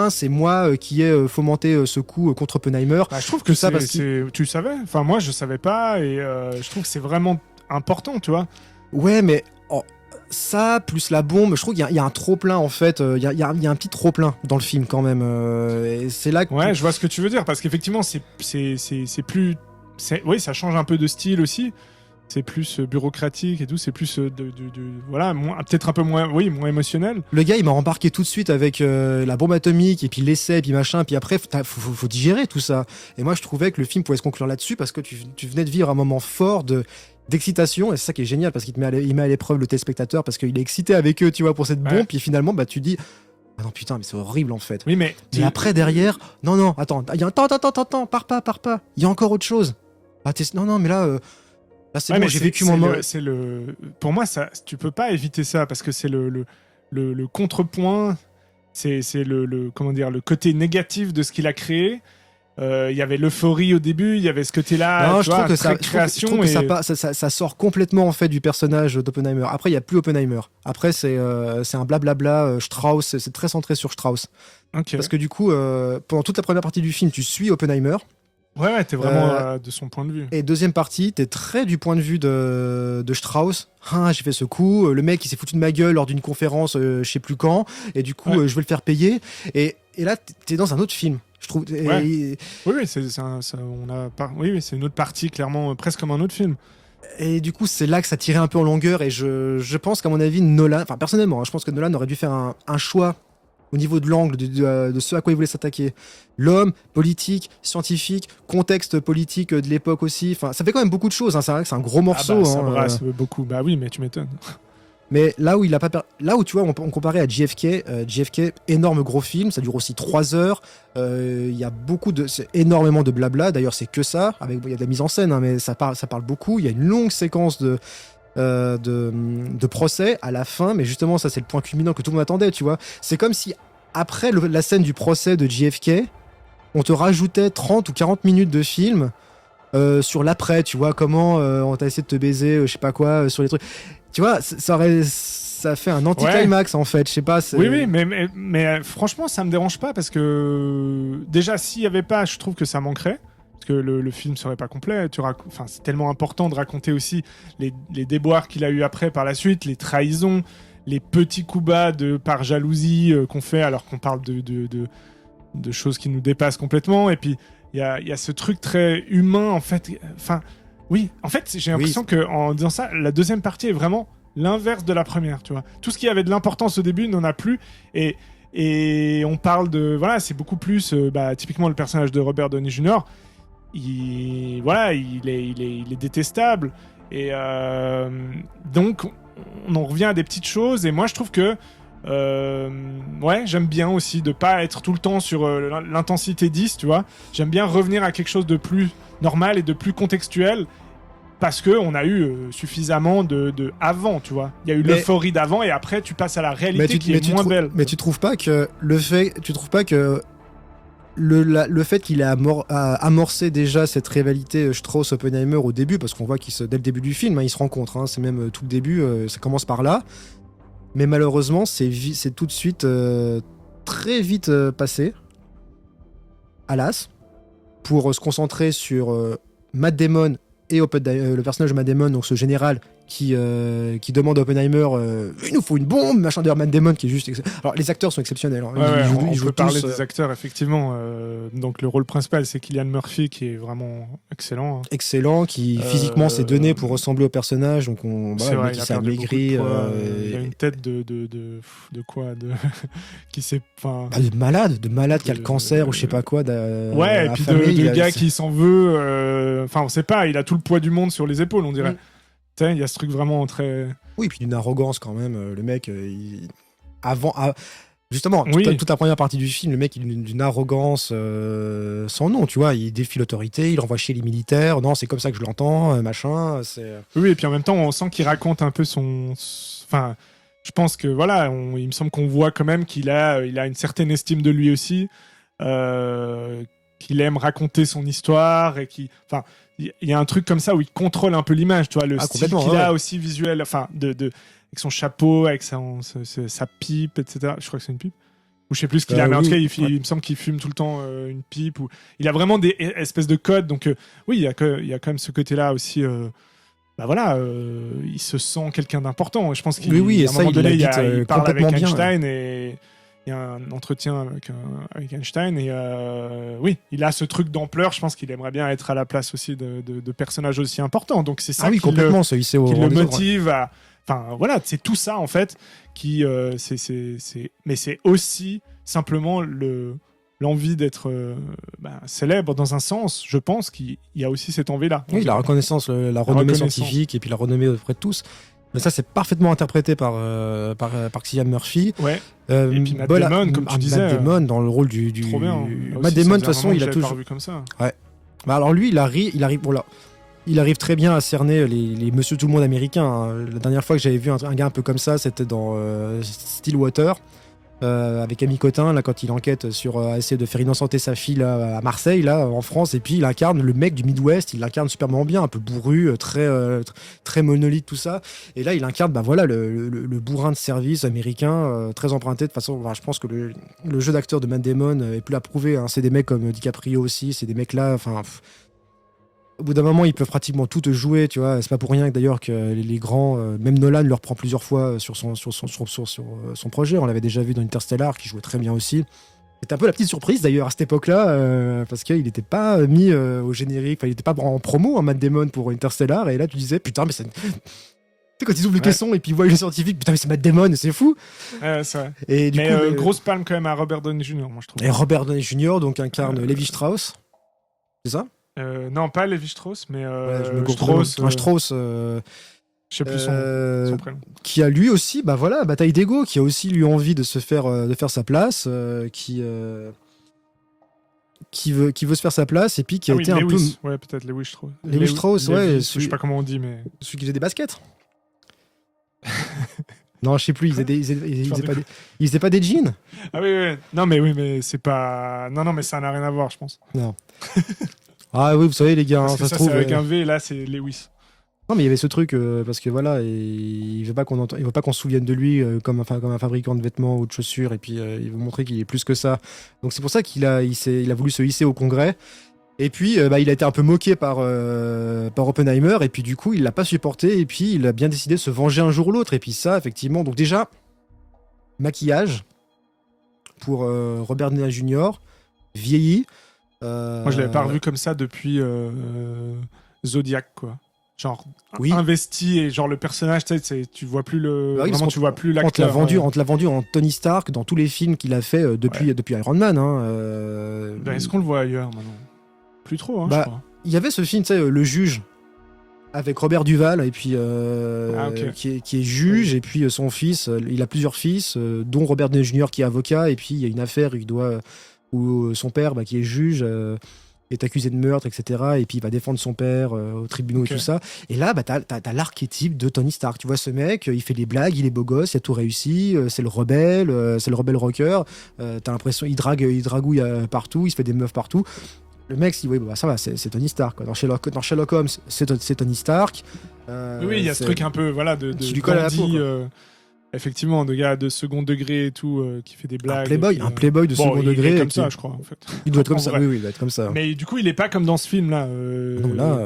C'est moi qui ai fomenté ce coup contre Oppenheimer. Je trouve que ça, tu le savais. Enfin, moi, je savais pas, et je trouve que c'est vraiment important, tu vois. Ouais, mais ça, plus la bombe, je trouve qu'il y a un trop-plein, en fait. Il y a un petit trop-plein dans le film, quand même. Et c'est là que... Ouais, je vois ce que tu veux dire, parce qu'effectivement, c'est plus... Oui, ça change un peu de style aussi. C'est plus bureaucratique et tout, c'est plus voilà, peut-être un peu moins émotionnel. Le gars, il m'a embarqué tout de suite avec la bombe atomique, et puis l'essai, et puis machin, puis après, faut digérer tout ça. Et moi, je trouvais que le film pouvait se conclure là-dessus, parce que tu venais de vivre un moment fort d'excitation, et c'est ça qui est génial, parce qu'il met à l'épreuve le téléspectateur, parce qu'il est excité avec eux, tu vois, pour cette bombe, puis finalement, tu dis... Ah non, putain, mais c'est horrible, en fait. Oui, mais... Et après, derrière... Non, attends, attends, pars pas. Il y a encore autre chose. Non, mais là... Là, c'est bon, j'ai vécu mon moment. Pour moi, ça, tu peux pas éviter ça, parce que c'est le contrepoint, c'est comment dire, le côté négatif de ce qu'il a créé. Il y avait l'euphorie au début, il y avait ce côté-là. Non, je trouve que ça sort complètement en fait du personnage d'Oppenheimer. Après, il y a plus Oppenheimer. Après, c'est un blablabla. Strauss, c'est très centré sur Strauss. Okay. Parce que du coup, pendant toute la première partie du film, tu suis Oppenheimer. Ouais, t'es vraiment de son point de vue. Et deuxième partie, t'es très du point de vue de Strauss. J'ai fait ce coup. Le mec, il s'est foutu de ma gueule lors d'une conférence, je sais plus quand. Et du coup, je vais le faire payer. Et là, t'es dans un autre film. Je trouve. Oui, c'est une autre partie, clairement, presque comme un autre film. Et du coup, c'est là que ça tirait un peu en longueur. Et je pense qu'à mon avis, Nolan, enfin personnellement, je pense que Nolan aurait dû faire un choix au niveau de l'angle de ce à quoi il voulait s'attaquer. L'homme, politique, scientifique, contexte politique de l'époque aussi. Enfin, ça fait quand même beaucoup de choses. C'est vrai que c'est un gros morceau. Ça brasse beaucoup. Bah oui, mais tu m'étonnes. Mais là où il a pas là où tu vois, on comparait à JFK, énorme gros film, ça dure aussi 3 heures. Il y a c'est énormément de blabla. D'ailleurs, c'est que ça. Il y a de la mise en scène, mais ça parle beaucoup. Il y a une longue séquence de procès à la fin, mais justement ça c'est le point culminant que tout le monde attendait, tu vois. C'est comme si après la scène du procès de JFK, on te rajoutait 30 ou 40 minutes de film sur l'après, tu vois, comment on t'a essayé de te baiser, je sais pas quoi, sur les trucs, tu vois, ça fait un anti-climax en fait, je sais pas. Oui, mais franchement ça me dérange pas, parce que déjà s'il y avait pas, je trouve que ça manquerait. Parce que le film serait pas complet. C'est tellement important de raconter aussi les déboires qu'il a eu après par la suite, les trahisons, les petits coups bas par jalousie qu'on fait alors qu'on parle de choses qui nous dépassent complètement. Et puis il y a ce truc très humain en fait. Enfin, Oui, en fait, j'ai l'impression que en disant ça, la deuxième partie est vraiment l'inverse de la première, tu vois. Tout ce qui avait de l'importance au début n'en a plus, et on parle de... Voilà, c'est beaucoup plus... typiquement, le personnage de Robert Downey Jr., il est détestable, et donc, on en revient à des petites choses, et moi, je trouve que j'aime bien aussi de pas être tout le temps sur l'intensité 10, tu vois. J'aime bien revenir à quelque chose de plus normal et de plus contextuel, parce que on a eu suffisamment de avant, tu vois. Il y a eu l'euphorie d'avant, et après tu passes à la réalité qui est moins belle. Mais tu trouves pas que le fait qu'il a amorcé déjà cette rivalité Strauss-Oppenheimer au début, parce qu'on voit dès le début du film, ils se rencontrent, c'est même tout le début, ça commence par là. Mais malheureusement, c'est tout de suite très vite passé à l'as pour se concentrer sur Matt Damon et le personnage de Matt Damon, donc ce général qui demande à Oppenheimer il nous faut une bombe, machin. D'ailleurs, Matt Damon qui est juste alors les acteurs sont exceptionnels, hein. On jouent peut parler tous, des acteurs, effectivement. Donc le rôle principal, c'est Cillian Murphy, qui est vraiment excellent, hein. Excellent, qui physiquement s'est donné pour ressembler au personnage, donc c'est vrai, il il a s'est perdu amaigri, beaucoup de poids, il a une tête de quoi, qui s'est de malade qui a le cancer ou je sais pas quoi, et puis de gars qui s'en veut, on sait pas, il a tout le poids du monde sur les épaules, on dirait. Il y a ce truc vraiment très... Oui, puis d'une arrogance quand même. Le mec, justement, toute la première partie du film, le mec, il est d'une arrogance sans nom, tu vois. Il défie l'autorité, il envoie chier les militaires. Non, c'est comme ça que je l'entends, machin. Oui, et puis en même temps, on sent qu'il raconte un peu son... Enfin, je pense que, voilà, il me semble qu'on voit quand même qu'il a une certaine estime de lui aussi, qu'il aime raconter son histoire, et qui... Enfin, il y a un truc comme ça où il contrôle un peu l'image, tu vois, le style qu'il a aussi visuel, enfin, avec son chapeau, avec sa pipe, etc. Je crois que c'est une pipe. Ou je sais plus ce qu'il a, mais en tout cas, il me semble qu'il fume tout le temps une pipe. Ou... Il a vraiment des espèces de codes, donc oui, il y a quand même ce côté-là aussi. Il se sent quelqu'un d'important. Je pense qu'à un moment donné, il parle avec Einstein, et il y a un entretien avec Einstein, et il a ce truc d'ampleur. Je pense qu'il aimerait bien être à la place aussi de personnages aussi importants. Donc c'est ça qui le motive à... Enfin voilà, c'est tout ça en fait qui mais c'est aussi simplement l'envie d'être célèbre dans un sens. Je pense qu'il y a aussi cette envie-là. Oui, la reconnaissance, la renommée scientifique, et puis la renommée auprès de tous. Mais ça, c'est parfaitement interprété par Cillian Murphy. Ouais. Et puis Matt Damon, comme tu disais. Matt Damon dans le rôle du... Trop bien. Matt Damon, de toute façon, il a toujours... pas revu comme ça. Ouais. Alors lui, il arrive très bien à cerner les Monsieur Tout le Monde américains, hein. La dernière fois que j'avais vu un gars un peu comme ça, c'était dans Stillwater, avec Ami Cotin, là, quand il enquête sur essayer de faire innocenter sa fille là, à Marseille, là, en France, et puis il incarne le mec du Midwest, il l'incarne superment bien, un peu bourru, très monolithe, tout ça. Et là, il incarne le bourrin de service américain, très emprunté. De toute façon, je pense que le jeu d'acteur de Matt Damon est plus à prouver, hein. C'est des mecs comme DiCaprio aussi, c'est des mecs là, au bout d'un moment, ils peuvent pratiquement tout jouer, tu vois. C'est pas pour rien que d'ailleurs que les grands, même Nolan le reprend plusieurs fois sur son projet. On l'avait déjà vu dans Interstellar, qui jouait très bien aussi. C'était un peu la petite surprise d'ailleurs à cette époque-là, parce qu'il n'était pas mis au générique, il n'était pas en promo, Matt Damon, pour Interstellar. Et là, tu disais, putain, mais c'est... Tu sais, quand ils ouvrent le caisson et puis ils voient les scientifiques, putain, mais c'est Matt Damon, c'est fou! C'est vrai. Et du coup, grosse palme quand même à Robert Downey Jr., moi je trouve. Et Robert Downey Jr., donc, incarne Levi Strauss. C'est ça? Non, pas Levi Strauss, mais Strauss. Strauss. Je sais plus son prénom. Qui a lui aussi, bataille d'ego, qui a aussi lui envie de faire sa place, qui veut se faire sa place, et puis qui a été Lewis. Ouais, peut-être Levi Strauss. Levi Strauss, ouais. Je sais pas comment on dit, mais celui qui faisait des baskets. Non, je sais plus. Ils faisaient pas des jeans. Ah oui. Non, mais c'est pas. Non, mais ça n'a rien à voir, je pense. Non. Ah oui, vous savez les gars, parce que ça se trouve c'est avec un V, là c'est Lewis. Non, mais il y avait ce truc parce que voilà, il veut pas qu'on se souvienne de lui comme un fabricant de vêtements ou de chaussures, et puis il veut montrer qu'il est plus que ça. Donc c'est pour ça qu'il a voulu se hisser au Congrès. Et puis il a été un peu moqué par Oppenheimer, et puis du coup il l'a pas supporté, et puis il a bien décidé de se venger un jour ou l'autre. Et puis ça, effectivement, donc déjà maquillage pour Robert Downey Jr. vieilli. Moi je l'avais pas revu comme ça depuis Zodiac, quoi. Genre Oui. investi et genre le personnage, tu vois plus le, Bah oui, parce vraiment qu'on- tu vois plus On te l'a l'acteur. vendu, on te l'a vendu en Tony Stark dans tous les films qu'il a fait depuis Iron Man. Hein, Ben, est-ce qu'on le voit ailleurs maintenant? Plus trop, hein, Bah, je crois. il y avait ce film, tu sais, Le Juge, avec Robert Duval, et puis Ok. qui est juge, et puis son fils, il a plusieurs fils, dont Robert Downey Jr. qui est avocat, et puis il y a une affaire où son père, bah, qui est juge, est accusé de meurtre, etc. Et puis il va défendre son père au tribunal Ok. et tout ça. Et là, bah, t'as l'archétype de Tony Stark. Tu vois ce mec, il fait des blagues, il est beau gosse, il a tout réussi, c'est le rebelle rocker. T'as l'impression, il dragouille partout, il se fait des meufs partout. Le mec, si oui, bah, ça va, c'est Tony Stark. Quoi. Dans Sherlock Holmes, c'est Tony Stark. Oui, il y a ce truc un peu, voilà, de qui lui colle à la peau, dandy, quoi. effectivement, de gars de second degré et tout, qui fait des blagues. Un playboy de Bon, second il degré. est comme qui- ça, je crois, en fait. Il doit être comme En ça. vrai. Oui, il doit être comme ça. Mais du coup, il est pas comme dans ce film-là. Non, là,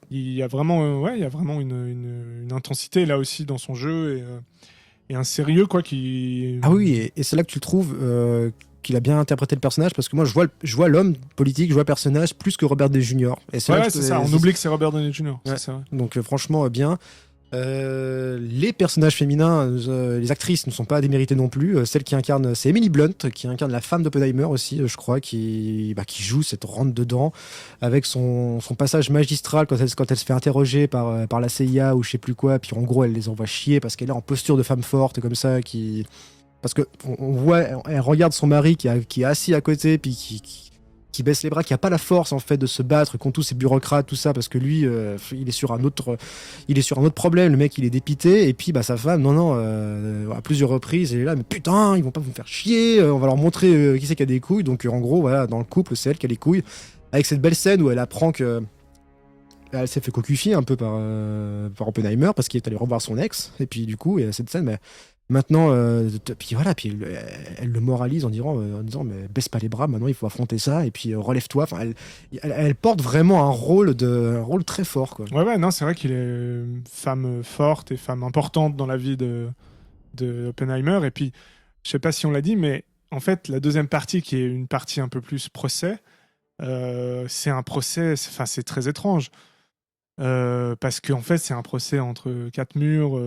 Il y a vraiment, il y a vraiment une intensité là aussi dans son jeu et un sérieux, quoi, qui. ah oui, et c'est là que tu trouves qu'il a bien interprété le personnage, parce que moi, je vois l'homme politique, je vois le personnage plus que Robert Downey Jr. Et Ouais, là que c'est ça. On oublie que c'est Robert Downey Jr. Ouais. Ça, c'est vrai. Donc franchement, bien. Les personnages féminins, les actrices ne sont pas déméritées non plus. Celle qui incarne, c'est Emily Blunt, qui incarne la femme d'Oppenheimer aussi, je crois, qui joue cette rentre dedans avec son passage magistral quand elle se fait interroger par la CIA ou je sais plus quoi. Puis en gros, elle les envoie chier parce qu'elle est en posture de femme forte comme ça, parce que on voit, elle regarde son mari qui est assis à côté, puis qui baisse les bras, qui a pas la force en fait de se battre contre tous ces bureaucrates, tout ça, parce que lui, il est sur un autre problème. Le mec, il est dépité, et puis bah sa femme, non, à plusieurs reprises, elle est là, mais putain, ils vont pas vous faire chier, on va leur montrer qui c'est qui a des couilles. Donc en gros, voilà, dans le couple, c'est elle qui a les couilles, avec cette belle scène où elle apprend que elle s'est fait cocufier un peu par Oppenheimer parce qu'il est allé revoir son ex, et puis du coup, il y a cette scène, mais maintenant, puis voilà, puis elle le moralise en disant, mais baisse pas les bras, maintenant il faut affronter ça, et puis relève-toi. Enfin, elle porte vraiment un rôle très fort, quoi. Ouais, non, c'est vrai qu'il est femme forte et femme importante dans la vie de Oppenheimer. Et puis, je sais pas si on l'a dit, mais en fait, la deuxième partie, qui est une partie un peu plus procès, c'est un procès, c'est très étrange. Parce qu'en fait, c'est un procès entre quatre murs.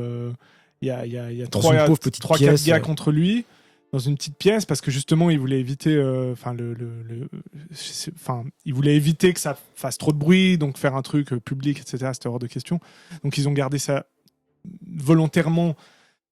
Il y a Dans une pauvre petite 3-4 pièce, gars contre lui dans une petite pièce, parce que justement il voulait éviter il voulait éviter que ça fasse trop de bruit, donc faire un truc public, etc. C'était hors de question. Donc ils ont gardé ça volontairement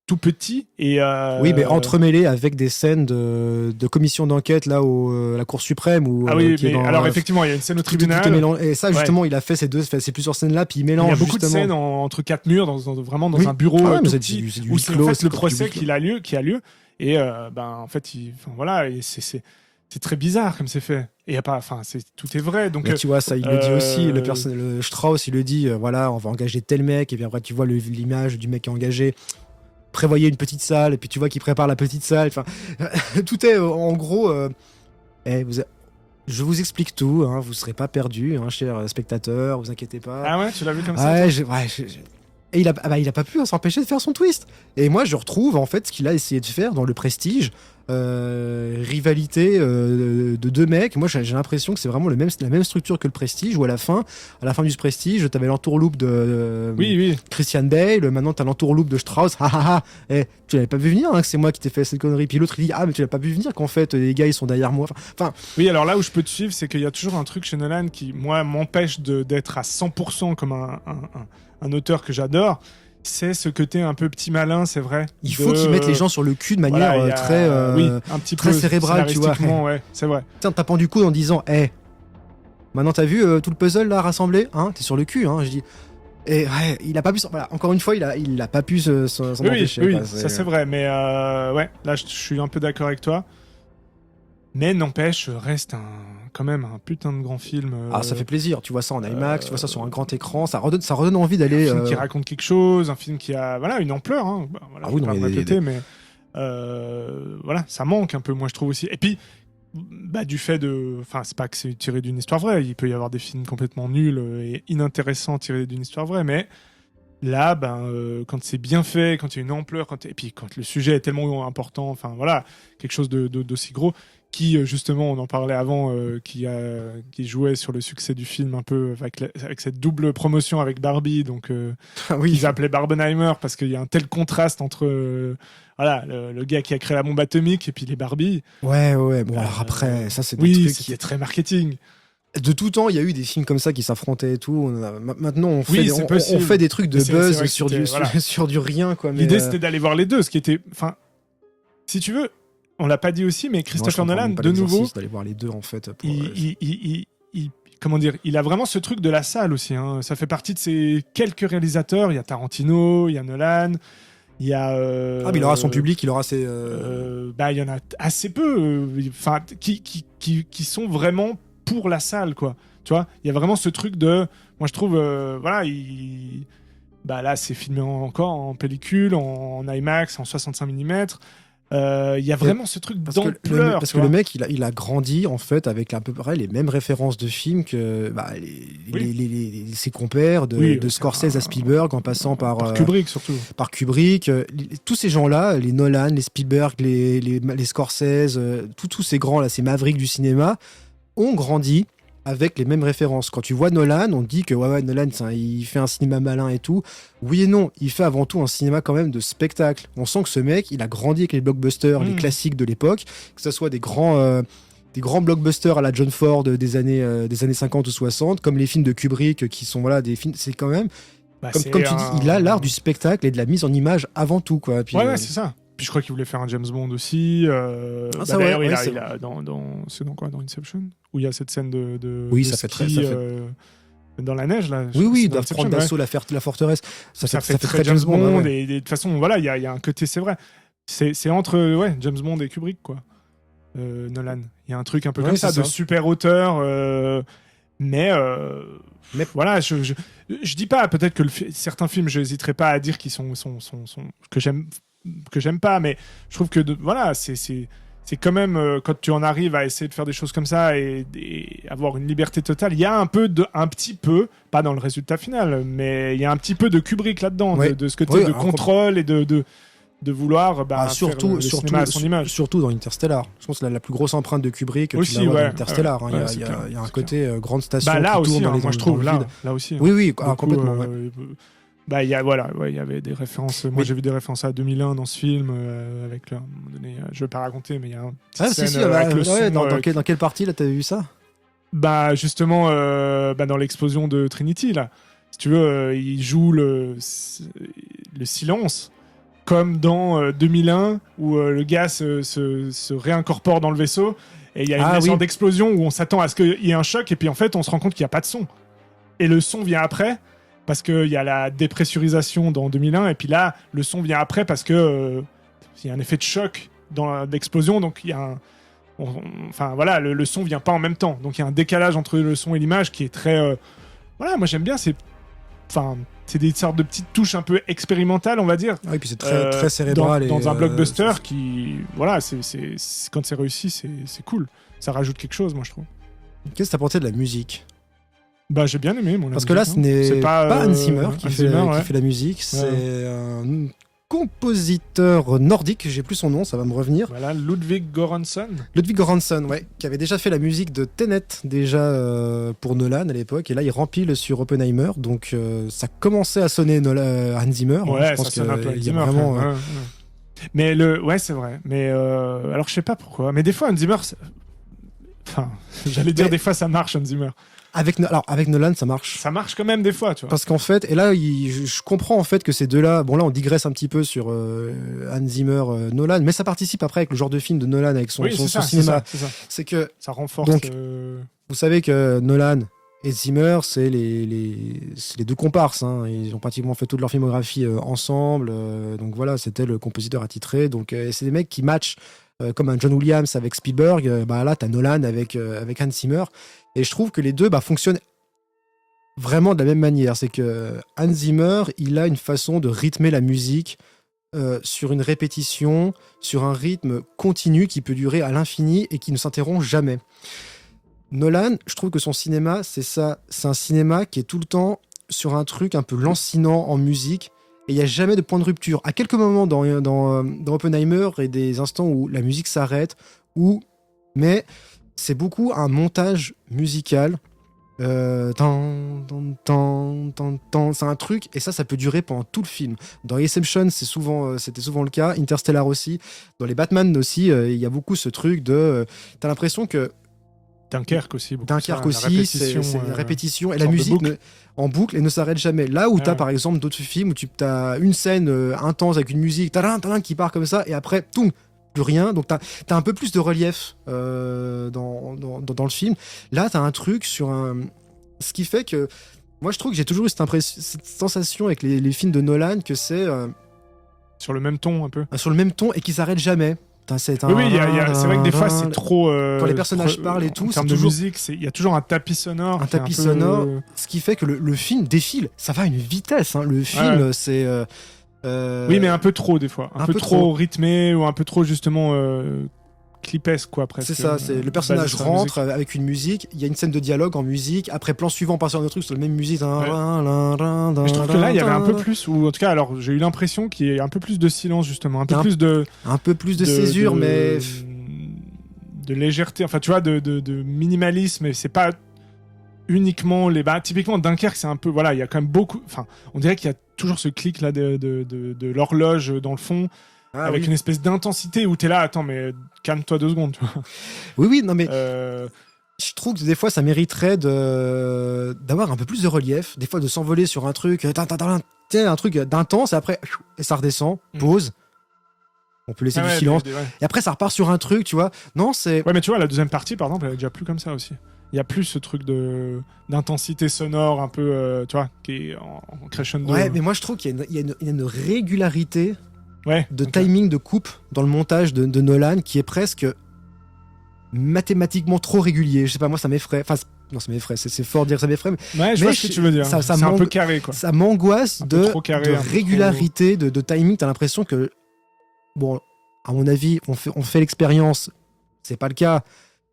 tout petit, et Oui, mais entremêlé avec des scènes de commission d'enquête là à la Cour suprême, où ah oui, qui est mais dans, alors effectivement il y a une scène au tout est tribunal. mélangé. Et ça justement, il a fait ces plusieurs scènes là, puis il Il y mélange a beaucoup justement. de scènes entre quatre murs, vraiment dans Oui. un bureau Ah ouais, mais tout c'est petit, du où huis c'est clos, en fait c'est le comme du procès huis clos. qui a lieu, et en fait, voilà, et c'est très bizarre comme c'est fait. Et y a pas, tout est vrai. Donc Mais tu vois, ça, il le dit aussi, euh, le Strauss, il le dit, voilà, on va engager tel mec, et puis après, tu vois l'image du mec qui est engagé, prévoyez une petite salle, et puis tu vois qu'il prépare la petite salle, enfin, tout est, en gros, je vous explique tout, hein, vous serez pas perdus, hein, chers spectateurs, vous inquiétez pas. ah ouais, tu l'as vu comme ça. Ouais, toi et il a pas pu s'empêcher de faire son twist. Et moi, je retrouve en fait ce qu'il a essayé de faire dans le Prestige, rivalité de deux mecs. Moi, j'ai l'impression que c'est vraiment la même structure que le Prestige, où à la fin du Prestige, t'avais l'entourloupe de Oui. Christian Bale. Maintenant, t'as l'entourloupe de Strauss. Tu l'avais pas vu venir, hein, que c'est moi qui t'ai fait cette connerie. Puis l'autre, il dit, mais tu l'as pas vu venir qu'en fait les gars ils sont derrière moi. Enfin, Oui, alors là où je peux te suivre, c'est qu'il y a toujours un truc chez Nolan qui, moi, m'empêche d'être à 100% comme un auteur que j'adore. C'est ce côté un peu petit malin, c'est vrai. il faut qu'ils mettent les gens sur le cul de manière Voilà, il y a- très un petit très peu cérébrale, tu vois. scénaristiquement, ouais, c'est vrai. en tapant du coude en disant maintenant t'as vu tout le puzzle là rassemblé, hein, t'es sur le cul, hein, je dis. Et ouais, il a pas pu voilà, encore une fois il a pas pu s'en empêcher, Oui, quoi, ça c'est vrai, mais ouais, là je suis un peu d'accord avec toi. Mais n'empêche, reste quand même un putain de grand film. Ça fait plaisir, tu vois ça en IMAX, tu vois ça sur un grand écran, ça redonne envie d'aller Un film qui raconte quelque chose, un film qui a une ampleur. Hein. Ah oui, je vais non, pas mais me répéter, mais ça manque un peu, moi je trouve aussi. Et puis, du fait de, c'est pas que c'est tiré d'une histoire vraie. Il peut y avoir des films complètement nuls et inintéressants tirés d'une histoire vraie, mais là, quand c'est bien fait, quand il y a une ampleur, et puis quand le sujet est tellement important, quelque chose d'aussi gros, qui justement, on en parlait avant, qui jouait sur le succès du film un peu avec cette double promotion avec Barbie, donc Ah oui. ils appelaient Barbenheimer parce qu'il y a un tel contraste entre voilà, le gars qui a créé la bombe atomique et puis les Barbie. Ouais. Bon, alors après, ça, c'est des Oui, trucs c'était très marketing. De tout temps, il y a eu des films comme ça qui s'affrontaient et tout. Maintenant, on Oui, fait, c'est on possible. fait des trucs de Mais c'est buzz vrai que sur c'était- voilà. sur du rien, quoi. Mais, L'idée, c'était d'aller voir les deux, ce qui était... Enfin, si tu veux, on l'a pas dit aussi, mais moi, je Christopher comprends Nolan, même pas de nouveau, l'exercice d'aller voir les deux, en fait. Pour, comment dire, il a vraiment ce truc de la salle aussi. Hein. Ça fait partie de ces quelques réalisateurs. Il y a Tarantino, il y a Nolan, il y a... Ah, mais il aura son public, il aura ses... il y en a assez peu, enfin, qui sont vraiment pour la salle, quoi. Tu vois, il y a vraiment ce truc de... Moi, je trouve, voilà, là, c'est filmé encore en pellicule, en IMAX, en 65 mm. Il y a vraiment ce truc d'ampleur. Parce que le mec, il a grandi, en fait, avec à peu près les mêmes références de films que ses compères, de Scorsese à Spielberg, en passant par Kubrick, surtout. Par Kubrick. Tous ces gens-là, les Nolan, les Spielberg, les Scorsese, tous ces grands-là, ces mavericks du cinéma, ont grandi avec les mêmes références. Quand tu vois Nolan, on dit que Nolan, il fait un cinéma malin et tout. Oui et non, il fait avant tout un cinéma quand même de spectacle. On sent que ce mec, il a grandi avec les blockbusters, les classiques de l'époque, que ce soit des grands blockbusters à la John Ford des années 50 ou 60, comme les films de Kubrick, qui sont des films, c'est quand même, comme tu dis, il a l'art du spectacle et de la mise en image avant tout, quoi. Puis, c'est ça. Puis je crois qu'il voulait faire un James Bond aussi. D'ailleurs, il a c'est dans quoi, dans Inception, où il y a cette scène de ça fait ski, dans la neige là. Oui, dans prendre d'assaut la forteresse. Ça fait très James Bond. ouais. Et de toute façon, voilà, il y a un côté, c'est vrai. C'est entre James Bond et Kubrick, quoi. Nolan. Il y a un truc un peu comme ça, de super auteur. Mais voilà, je dis pas, peut-être que certains films, je n'hésiterai pas à dire qu'ils sont que j'aime pas, mais je trouve que voilà, c'est quand même quand tu en arrives à essayer de faire des choses comme ça et avoir une liberté totale, il y a un petit peu, pas dans le résultat final, mais il y a un petit peu de Kubrick là-dedans, de ce côté de contrôle et de vouloir surtout, faire le cinéma à son image. Surtout dans Interstellar. Je pense que la plus grosse empreinte de Kubrick, aussi, tu la vois dans Interstellar. Il y a un côté grande station qui là tourne aussi, dans les moi je trouve là aussi. Oui, complètement. Il y avait des références. Moi, j'ai vu des références à 2001 dans ce film, avec à un moment donné, je vais pas raconter, mais il y a un petite scène avec le son. Dans quelle partie là t'avais vu ça? Justement, dans l'explosion de Trinity là. Si tu veux, il joue le silence, comme dans 2001 où le gars se réincorpore dans le vaisseau et il y a une sorte d'explosion où on s'attend à ce qu'il y ait un choc et puis en fait on se rend compte qu'il n'y a pas de son. Et le son vient après. Parce qu'il y a la dépressurisation dans 2001, et puis là, le son vient après parce que il y a un effet de choc dans l'explosion, donc il y a le son vient pas en même temps, donc il y a un décalage entre le son et l'image qui est très... moi j'aime bien, c'est des sortes de petites touches un peu expérimentales, on va dire. Oui, puis c'est très cérébral. Dans un blockbuster qui... Voilà, quand c'est réussi, c'est cool. Ça rajoute quelque chose, moi je trouve. Qu'est-ce que t'as pensé de la musique? J'ai bien aimé, parce que là, ce n'est pas Hans Zimmer qui fait la musique, c'est un compositeur nordique, j'ai plus son nom, ça va me revenir. Voilà, Ludwig Göransson, qui avait déjà fait la musique de Tenet, pour Nolan à l'époque, et là il rempile sur Oppenheimer, donc ça commençait à sonner Hans Zimmer. Ouais, je pense ça sonne un peu Hans Zimmer. Vraiment, Mais c'est vrai. Mais alors je sais pas pourquoi, mais des fois Hans Zimmer, j'allais dire des fois ça marche Hans Zimmer. Avec Nolan, ça marche. Ça marche quand même des fois, tu vois. Parce qu'en fait, et là, je comprends en fait que ces deux-là, bon là, on digresse un petit peu sur Hans Zimmer, Nolan, mais ça participe après avec le genre de film de Nolan, avec son cinéma. C'est que ça renforce. Donc, vous savez que Nolan et Zimmer, c'est les deux comparses. Hein. Ils ont pratiquement fait toute leur filmographie ensemble. Donc voilà, c'était le compositeur attitré. Donc c'est des mecs qui matchent comme un John Williams avec Spielberg. Là, t'as Nolan avec Hans Zimmer. Et je trouve que les deux fonctionnent vraiment de la même manière. C'est que Hans Zimmer, il a une façon de rythmer la musique sur une répétition, sur un rythme continu qui peut durer à l'infini et qui ne s'interrompt jamais. Nolan, je trouve que son cinéma, c'est ça. C'est un cinéma qui est tout le temps sur un truc un peu lancinant en musique et il n'y a jamais de point de rupture. À quelques moments dans Oppenheimer, et des instants où la musique s'arrête, où mais c'est beaucoup un montage musical. C'est un truc, et ça peut durer pendant tout le film. Dans Inception, c'était souvent le cas. Interstellar aussi. Dans les Batman aussi, il y a beaucoup ce truc de. T'as l'impression que. Dunkerque aussi. Dunkerque aussi, c'est la répétition et la musique en boucle et ne s'arrête jamais. Là où t'as par exemple d'autres films où tu as une scène intense avec une musique qui part comme ça et après, tout. Plus rien, donc t'as un peu plus de relief dans le film. Là, t'as un truc sur un... Ce qui fait que... Moi, je trouve que j'ai toujours eu cette sensation avec les films de Nolan que c'est... sur le même ton, un peu. Sur le même ton et qu'ils s'arrêtent jamais. Oui, c'est vrai que des fois, c'est trop... quand les personnages parlent et tout, en termes de musique, il y a toujours un tapis sonore. Un tapis sonore, ce qui fait que le film défile. Ça va à une vitesse. Hein. Le film, c'est... Oui, mais un peu trop des fois. Un peu trop rythmé ou un peu trop justement clipesque, quoi, presque. C'est ça, le personnage rentre avec une musique, il y a une scène de dialogue en musique, après plan suivant, on passe sur un autre truc, sur la même musique. Mais je trouve que là, il y avait un peu plus, ou en tout cas, alors j'ai eu l'impression qu'il y ait un peu plus de silence, justement, un peu plus de césure, mais... de légèreté, enfin, tu vois, de minimalisme, et c'est pas uniquement typiquement Dunkerque, c'est un peu, voilà, il y a quand même beaucoup, enfin, on dirait qu'il y a toujours ce clic là de l'horloge dans le fond, avec une espèce d'intensité où t'es là, attends, mais calme-toi 2 secondes, tu vois. Oui, non, mais je trouve que des fois ça mériterait d'avoir un peu plus de relief, des fois de s'envoler sur un truc, un truc d'intense, et après, et ça redescend, pause. On peut laisser du silence. Et après, ça repart sur un truc, tu vois. Non, c'est... Ouais, mais tu vois, la deuxième partie, par exemple, elle est déjà plus comme ça aussi. Il y a plus ce truc d'intensité sonore un peu, tu vois, qui est en crescendo. Ouais, mais moi, je trouve qu'il y a une régularité timing de coupe dans le montage de Nolan qui est presque mathématiquement trop régulier. Je sais pas, moi, ça m'effraie. Enfin, non, ça m'effraie, c'est fort de dire que ça m'effraie. Ouais, je vois ce que tu veux dire. C'est un peu carré, quoi. Ça m'angoisse de régularité, de timing. T'as l'impression que... Bon, à mon avis, on fait l'expérience. C'est pas le cas.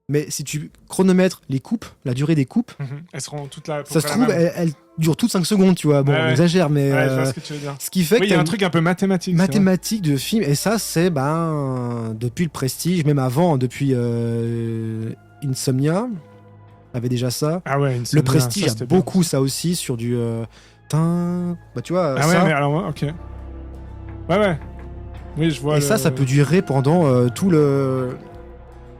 Mais si tu chronomètres les coupes, la durée des coupes, elles seront toutes là. Ça se trouve, elles durent toutes 5 secondes, tu vois. Bon, on exagère, mais. Ouais, je vois ce que tu veux dire. Ce qui fait il y a un truc un peu mathématique. Mathématique de film. Et ça, c'est depuis le Prestige, même avant, depuis Insomnia, avait déjà ça. Ah ouais, Insomnia, le Prestige a beaucoup bien. Ça aussi sur du. Bah, tu vois. Ah ça, ouais, mais alors, ok. Ouais. Oui, je vois. Et ça peut durer pendant tout le.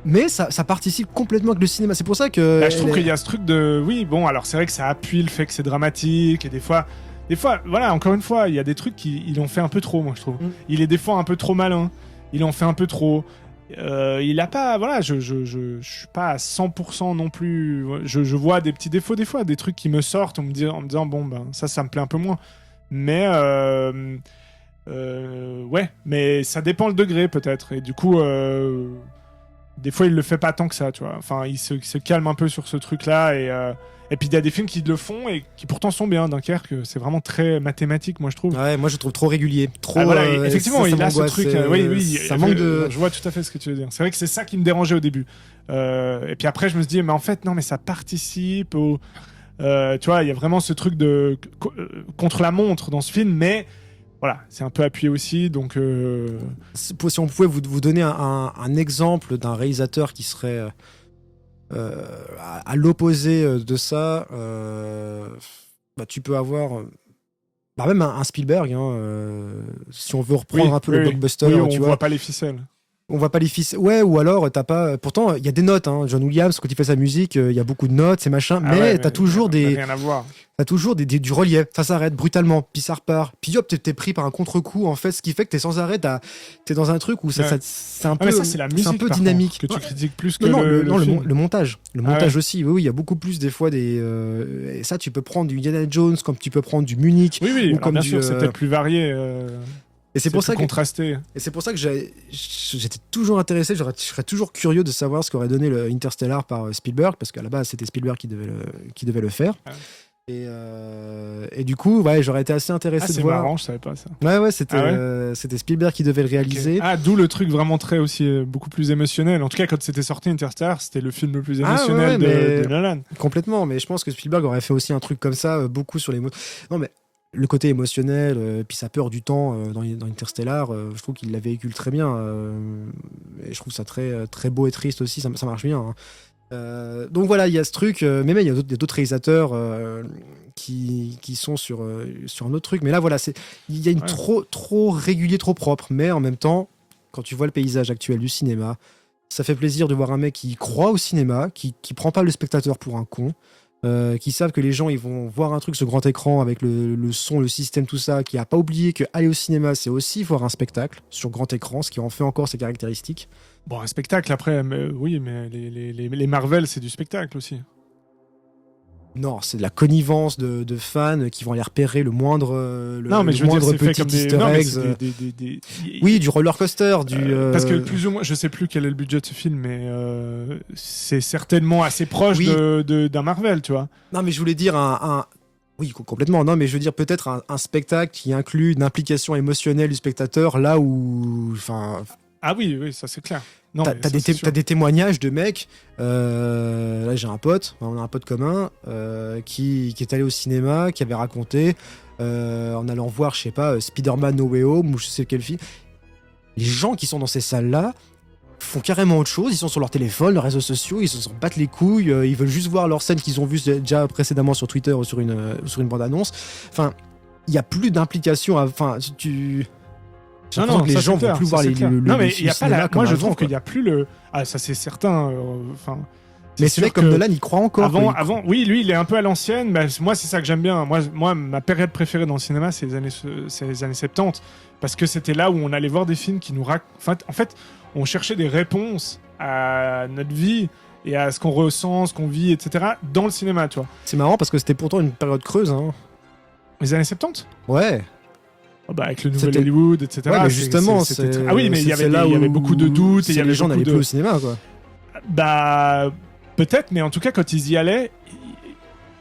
Mais ça participe complètement avec le cinéma. C'est pour ça que. Bah, je trouve qu'il y a ce truc de. Oui, bon, alors c'est vrai que ça appuie le fait que c'est dramatique. Et des fois, voilà, encore une fois, il y a des trucs qui l'ont fait un peu trop, moi, je trouve. Il est des fois un peu trop malin. Il en fait un peu trop. Il a pas. Voilà, je suis pas à 100% non plus. Je vois des petits défauts, des fois, des trucs qui me sortent en me disant, bon, ben, ça me plaît un peu moins. Mais. Ouais, mais ça dépend le degré, peut-être. Et du coup. Des fois, il le fait pas tant que ça, tu vois. Enfin, il se calme un peu sur ce truc-là. Et puis, il y a des films qui le font et qui pourtant sont bien. Dunkerque, c'est vraiment très mathématique, moi, je trouve. Ouais, moi, je trouve trop régulier. Trop, effectivement, il a ce truc. Oui, ça manque de... Je vois tout à fait ce que tu veux dire. C'est vrai que c'est ça qui me dérangeait au début. Et puis après, je me suis dit, mais en fait, non, mais ça participe au... tu vois, il y a vraiment ce truc de contre la montre dans ce film, mais... Voilà, c'est un peu appuyé aussi, donc... Si on pouvait vous donner un exemple d'un réalisateur qui serait à l'opposé de ça, bah, tu peux avoir... Bah, même un Spielberg, si on veut reprendre un peu le blockbuster. Oui, on tu voit pas les ficelles. On voit pas les fils. Ouais, ou alors t'as pas. Pourtant, il y a des notes. John Williams, quand il fait sa musique, il y a beaucoup de notes, c'est machin. Mais t'as toujours des. Rien à voir. T'as toujours du relief. Ça s'arrête brutalement, puis ça repart. Puis hop, t'es pris par un contre-coup, en fait, ce qui fait que t'es sans arrêt. T'es dans un truc où c'est un peu. Mais ça, c'est la musique, un peu dynamique. Que tu critiques plus que le montage. Le montage aussi. Oui, il y a beaucoup plus des fois des. Et ça, tu peux prendre du Indiana Jones, comme tu peux prendre du Munich. Oui, ou comme bien sûr, c'est peut-être plus varié. Et c'est pour ça contrasté. Et c'est pour ça que j'étais toujours intéressé, je serais toujours curieux de savoir ce qu'aurait donné le Interstellar par Spielberg, parce qu'à la base c'était Spielberg qui devait le faire. Et du coup, ouais, j'aurais été assez intéressé de voir. C'est marrant, je savais pas ça. Ouais, c'était Spielberg qui devait le réaliser. Okay. D'où le truc vraiment très aussi beaucoup plus émotionnel. En tout cas, quand c'était sorti Interstellar, c'était le film le plus émotionnel de Nolan. Complètement, mais je pense que Spielberg aurait fait aussi un truc comme ça, beaucoup sur les mots. Non mais le côté émotionnel, puis sa peur du temps dans Interstellar, je trouve qu'il la véhicule très bien. Et je trouve ça très, très beau et triste aussi, ça marche bien. Hein. Donc voilà, il y a ce truc, mais même il y a d'autres réalisateurs qui sont sur un autre truc. Mais là, voilà, il y a une trop régulier, trop propre. Mais en même temps, quand tu vois le paysage actuel du cinéma, ça fait plaisir de voir un mec qui croit au cinéma, qui prend pas le spectateur pour un con, qui savent que les gens ils vont voir un truc sur grand écran avec le son, le système, tout ça, qui a pas oublié que aller au cinéma, c'est aussi voir un spectacle sur grand écran, ce qui en fait encore ses caractéristiques. Bon, un spectacle après, oui, mais les Marvel, c'est du spectacle aussi. Non, c'est de la connivence de fans qui vont aller repérer le moindre, non, mais je veux dire, c'est fait petit comme des easter non, mais eggs. c'est Oui, du roller coaster, parce que plus ou moins, je sais plus quel est le budget de ce film, mais c'est certainement assez proche Oui. d'un Marvel, tu vois. Non, mais je voulais dire oui, complètement. Non, mais je veux dire peut-être un spectacle qui inclut une implication émotionnelle du spectateur, là où, enfin, Ah oui, ça c'est clair. Non, t'as mais ça, c'est sûr. des témoignages de mecs. Là, j'ai un pote, on a un pote commun qui est allé au cinéma, qui avait raconté en allant voir, je sais pas, Spider-Man No Way Home ou je sais quel film. Les gens qui sont dans ces salles-là font carrément autre chose. Ils sont sur leur téléphone, leurs réseaux sociaux, ils se battent les couilles. Ils veulent juste voir leur scène qu'ils ont vue déjà précédemment sur Twitter ou sur une bande-annonce. Enfin, il y a plus d'implication. Enfin, j'ai l'impression que les ça, gens c'est vont clair, plus ça, voir c'est les clair. le Non, mais il y a pas cinéma comme moi, je avant, trouve qu'il quoi. y a plus le. Ah, ça c'est certain. Enfin. Mais ces mecs comme Nolan, ils croient encore. Avant, oui, lui, il est un peu à l'ancienne. Mais moi, c'est ça que j'aime bien. Moi, ma période préférée dans le cinéma, c'est les années 70, parce que c'était là où on allait voir des films qui nous racontent. En fait, on cherchait des réponses à notre vie et à ce qu'on ressent, ce qu'on vit, etc. dans le cinéma, tu vois. C'est marrant parce que c'était pourtant une période creuse. Hein. Les années 70. Ouais. Oh bah, avec le nouvel C'était- Hollywood, etc. Ouais, mais c'est- justement, c'était c'est- très- Ah oui, mais il y c'est avait là il y avait où- beaucoup de doutes et il y avait les gens beaucoup n'allaient de. plus au cinéma, quoi. Bah, peut-être, mais en tout cas, quand ils y allaient,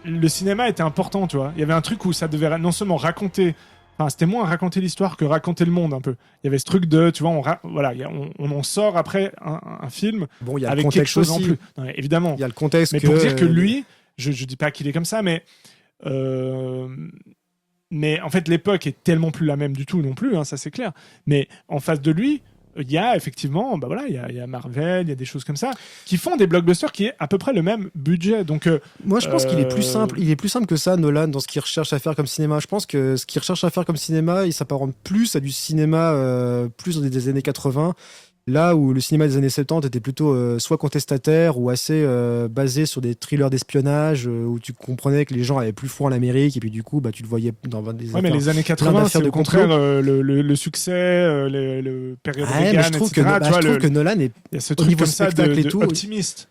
le cinéma était important, tu vois. Il y avait un truc où ça devait non seulement raconter. Enfin, c'était moins raconter l'histoire que raconter le monde, un peu. Il y avait ce truc de, tu vois, voilà, on en sort après un film Bon, il y a le avec quelque contexte chose en aussi. plus. Non, mais évidemment. Il y a le contexte Mais que... pour dire que lui, je dis pas qu'il est comme ça, mais en fait, l'époque est tellement plus la même du tout non plus, hein, ça c'est clair. Mais en face de lui, il y a effectivement, bah voilà, il y a Marvel, il y a des choses comme ça qui font des blockbusters qui est à peu près le même budget. Donc, Moi, je pense qu'il est plus Euh, simple. Il est plus simple que ça, Nolan, dans ce qu'il recherche à faire comme cinéma. Je pense que ce qu'il recherche à faire comme cinéma, il s'apparente plus à du cinéma plus des années 80. Là où le cinéma des années 70 était plutôt soit contestataire ou assez basé sur des thrillers d'espionnage où tu comprenais que les gens avaient plus foi en l'Amérique et puis du coup bah, tu le voyais dans des ouais, mais les années 80, d'affaires c'est de au contraire complot. le succès, le période Ouais, Reagan, mais je trouve etc. que, tu vois, je trouve que Nolan est... il y a ce au truc niveau comme ça spectacle et de tout, optimiste.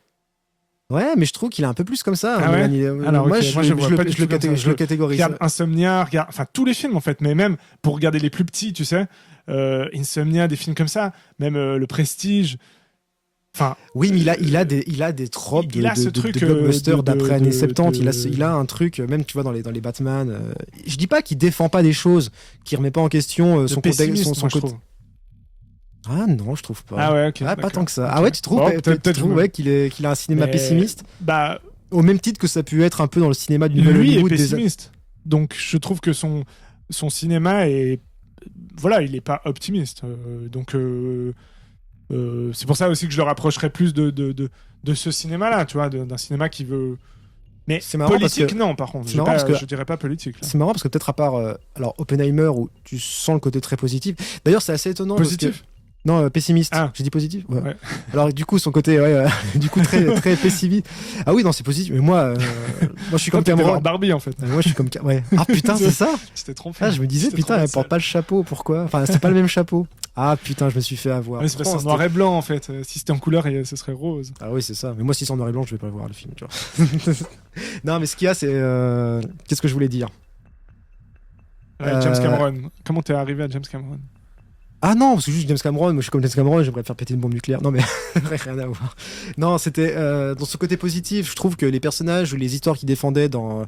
Ouais, mais je trouve qu'il est un peu plus comme ça. Ah Nolan. ouais Alors, moi, ok, je, moi, je vois le- pas du je tout le comme ça. je le catégorise. Regarde Insomnia, enfin tous les films en fait, mais même pour regarder les plus petits, tu sais, Insomnia, des films comme ça, même Le Prestige. Enfin, Oui, mais il a des tropes il a ce de truc, blockbusters de- d'après de- années 70. de- Il a un truc, même tu vois dans les Batman. Je dis pas qu'il défend pas des choses, qu'il remet pas en question son contexte, pessimiste, son moi, je côté. trouve. Ah non, je trouve pas. Ah ouais, ok. Ah, pas d'accord. tant que ça. Ok. Ah ouais, tu trouves Bon, tu trouves, oui. ouais, qu'il a un cinéma Mais- pessimiste Bah, au même titre que ça a pu être un peu dans le cinéma du Nouvel lui est Hollywood pessimiste. Donc je trouve que son cinéma est voilà, il est pas optimiste. C'est pour ça aussi que je le rapprocherais plus de ce cinéma-là, tu vois, d'un cinéma qui veut. Mais C'est marrant parce politique, que- non, par contre. c'est marrant parce que- Je dirais pas politique. Là. C'est marrant parce que peut-être à part alors Oppenheimer où tu sens le côté très positif. D'ailleurs, c'est assez étonnant. parce que- Positif. Non, pessimiste. Ah. J'ai dit positif. Ouais. Ouais. Alors du coup, son côté, ouais, du coup très très pessimiste. Ah oui, non, c'est positif. Mais moi, je suis comme Toi, t'étais Cameron. voir Barbie en fait. Moi, je suis comme ouais. Ah putain, c'est ça. Tu t'es trompé. Ah, je me disais Tu t'es putain, trompé, elle porte pas le chapeau. Pourquoi? Enfin, c'est pas le même chapeau. Ah putain, je me suis fait avoir. Ouais, c'est parce que c'est en Pourtant, noir et blanc en fait. Si c'était en couleur, ce serait rose. Ah oui, c'est ça. Mais moi, si c'est en noir et blanc, je vais pas le voir le film. Tu vois. Non, mais ce qu'il y a, c'est qu'est-ce que je voulais dire? James Cameron. Comment t'es arrivé à James Cameron? Ah non, parce que juste James Cameron, moi je suis comme James Cameron, j'aimerais faire péter une bombe nucléaire. Non mais rien à voir. Non, c'était dans ce côté positif, je trouve que les personnages ou les histoires qu'il défendait dans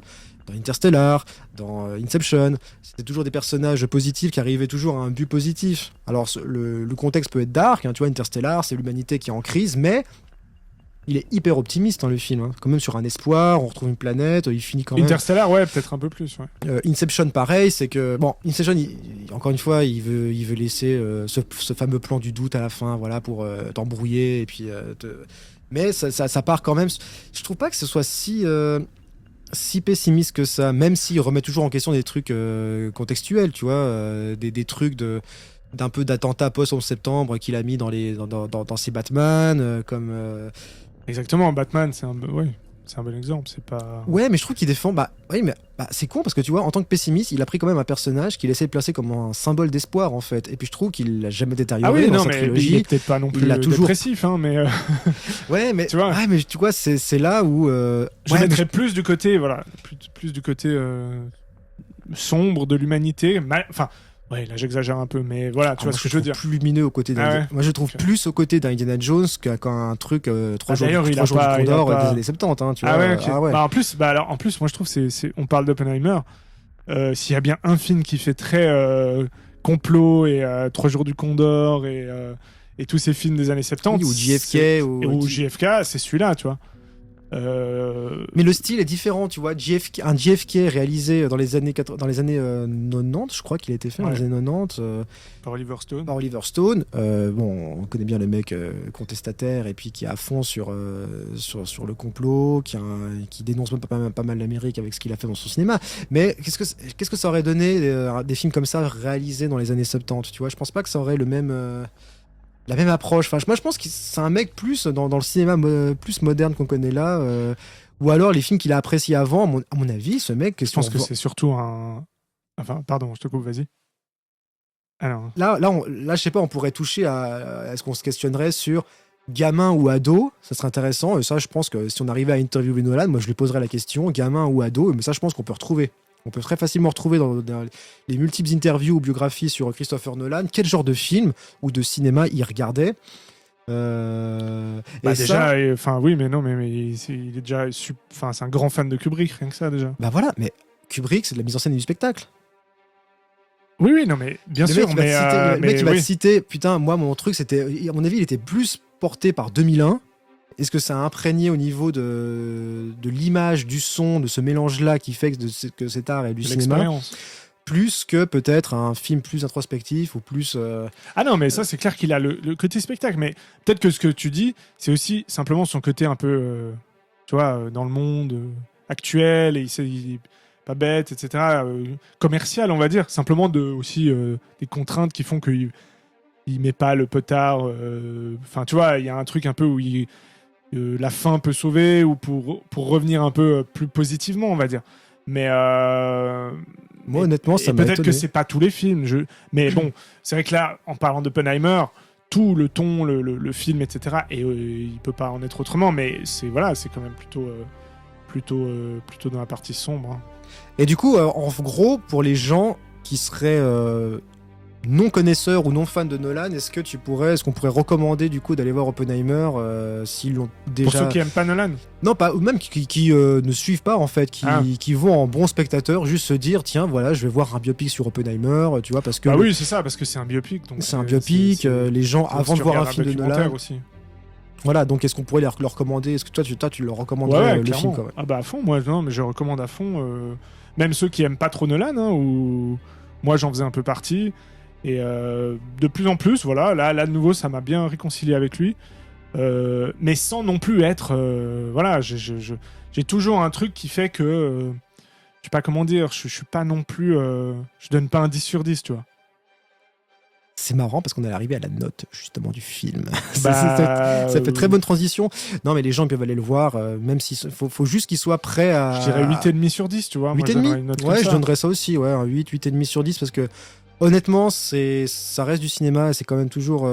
Interstellar, dans Inception, c'était toujours des personnages positifs qui arrivaient toujours à un but positif. Alors le contexte peut être dark, hein, tu vois, Interstellar, c'est l'humanité qui est en crise, mais il est hyper optimiste le film, hein. Quand même sur un espoir, on retrouve une planète, il finit quand même. Interstellar, ouais, peut-être un peu plus. Ouais. Inception, pareil, c'est que bon, Inception, encore une fois, il veut laisser ce fameux plan du doute à la fin, voilà, pour t'embrouiller et puis. Mais ça part quand même. Je trouve pas que ce soit si pessimiste que ça, même s'il remet toujours en question des trucs contextuels, tu vois, des trucs d'un peu d'attentat post-11 septembre qu'il a mis dans ses Batman, comme. Exactement, Batman, c'est un bon exemple. C'est pas. Ouais, mais je trouve qu'il défend. Oui, mais c'est con parce que tu vois, en tant que pessimiste, il a pris quand même un personnage qu'il essaie de placer comme un symbole d'espoir en fait. Et puis je trouve qu'il l'a jamais détérioré Ah oui, dans non, sa mais trilogie. il est peut-être pas non plus dépressif, hein, mais. Ouais, mais tu vois, c'est là où. Je mettrais plus du côté, voilà, plus du côté sombre de l'humanité. Enfin. Ouais, là j'exagère un peu, mais voilà, tu vois ce que je veux dire. Plus lumineux aux côtés d'un. Ouais. Moi je trouve plus aux côtés d'un Indiana Jones qu'un truc 3 jours, d'ailleurs, 3 jours du Condor des années 70, hein, tu vois. Ouais, ok. Ah ouais. En plus, moi je trouve on parle d'Oppenheimer. S'il y a bien un film qui fait très complot et 3 jours du Condor et tous ces films des années 70, oui, ou JFK ou JFK, c'est celui-là, tu vois. Mais le style est différent, tu vois. Un JFK réalisé dans les années 90, je crois qu'il a été fait dans les années 90. Par Oliver Stone. Bon, on connaît bien le mec contestataire et puis qui est à fond sur le complot, qui dénonce même pas mal l'Amérique avec ce qu'il a fait dans son cinéma. Mais qu'est-ce que ça aurait donné des films comme ça réalisés dans les années 70, tu vois. Je pense pas que ça aurait la même approche. Enfin, moi, je pense que c'est un mec plus dans le cinéma plus moderne qu'on connaît là, ou alors les films qu'il a appréciés avant. À mon avis, ce mec. Je pense que c'est surtout un. Enfin, pardon, je te coupe, vas-y. Alors. Là, je sais pas, on pourrait toucher à est-ce qu'on se questionnerait sur gamin ou ado. Ça serait intéressant. Et ça, je pense que si on arrivait à interviewer Nolan, moi, je lui poserais la question, gamin ou ado. Mais ça, je pense qu'on peut retrouver. On peut très facilement retrouver dans les multiples interviews ou biographies sur Christopher Nolan quel genre de film ou de cinéma il regardait. Déjà, oui, mais non, mais il est déjà, c'est un grand fan de Kubrick, rien que ça déjà. Bah voilà, mais Kubrick, c'est de la mise en scène et du spectacle. Oui, non, mais bien sûr, le mec qui va te citer, putain, moi, mon truc, c'était, à mon avis, il était plus porté par 2001. Est-ce que ça a imprégné au niveau de l'image, du son, de ce mélange-là qui fait que cet art est du cinéma, plus que peut-être un film plus introspectif ou plus... Ah non, mais ça, c'est clair qu'il a le côté spectacle, mais peut-être que ce que tu dis, c'est aussi simplement son côté un peu, tu vois, dans le monde actuel, et il est pas bête, etc., commercial, on va dire, simplement aussi des contraintes qui font qu'il met pas le potard, enfin, tu vois, il y a un truc un peu où la fin peut sauver, ou pour revenir un peu plus positivement, on va dire. Mais moi, honnêtement, ça m'a peut-être étonné. que c'est pas tous les films. Mais bon, c'est vrai que là, en parlant d'Oppenheimer, tout le ton, le film, etc., et il peut pas en être autrement. Mais c'est quand même plutôt dans la partie sombre. Hein. Et du coup, en gros, pour les gens qui seraient non connaisseurs ou non fans de Nolan, est-ce qu'on pourrait recommander du coup d'aller voir Oppenheimer s'ils l'ont déjà... Pour ceux qui aiment pas Nolan? Non, pas, ou même qui ne suivent pas en fait, qui vont en bons spectateurs, juste se dire tiens voilà, je vais voir un biopic sur Oppenheimer, tu vois, parce que oui, c'est ça, parce que c'est un biopic. Donc c'est un biopic, les gens avant de voir un film de Nolan aussi. Voilà, donc est-ce qu'on pourrait leur recommander? Est-ce que toi tu leur recommanderais le film quand même? Ah bah à fond, moi non, mais je recommande à fond. Même ceux qui aiment pas trop Nolan, hein, ou moi j'en faisais un peu partie. Et de plus en plus, voilà, là de nouveau, ça m'a bien réconcilié avec lui. Mais sans non plus être... voilà, j'ai toujours un truc qui fait que... je sais pas comment dire, je suis pas non plus... je donne pas un 10 sur 10, tu vois. C'est marrant parce qu'on est arrivé à la note justement du film. Ça fait très bonne transition. Non mais les gens peuvent aller le voir, même s'il faut juste qu'ils soient prêts à... Je dirais 8,5 sur 10, tu vois. 8,5 ? Ouais, je donnerais ça aussi, ouais, un 8,5 sur 10 parce que honnêtement, ça reste du cinéma, c'est quand même toujours...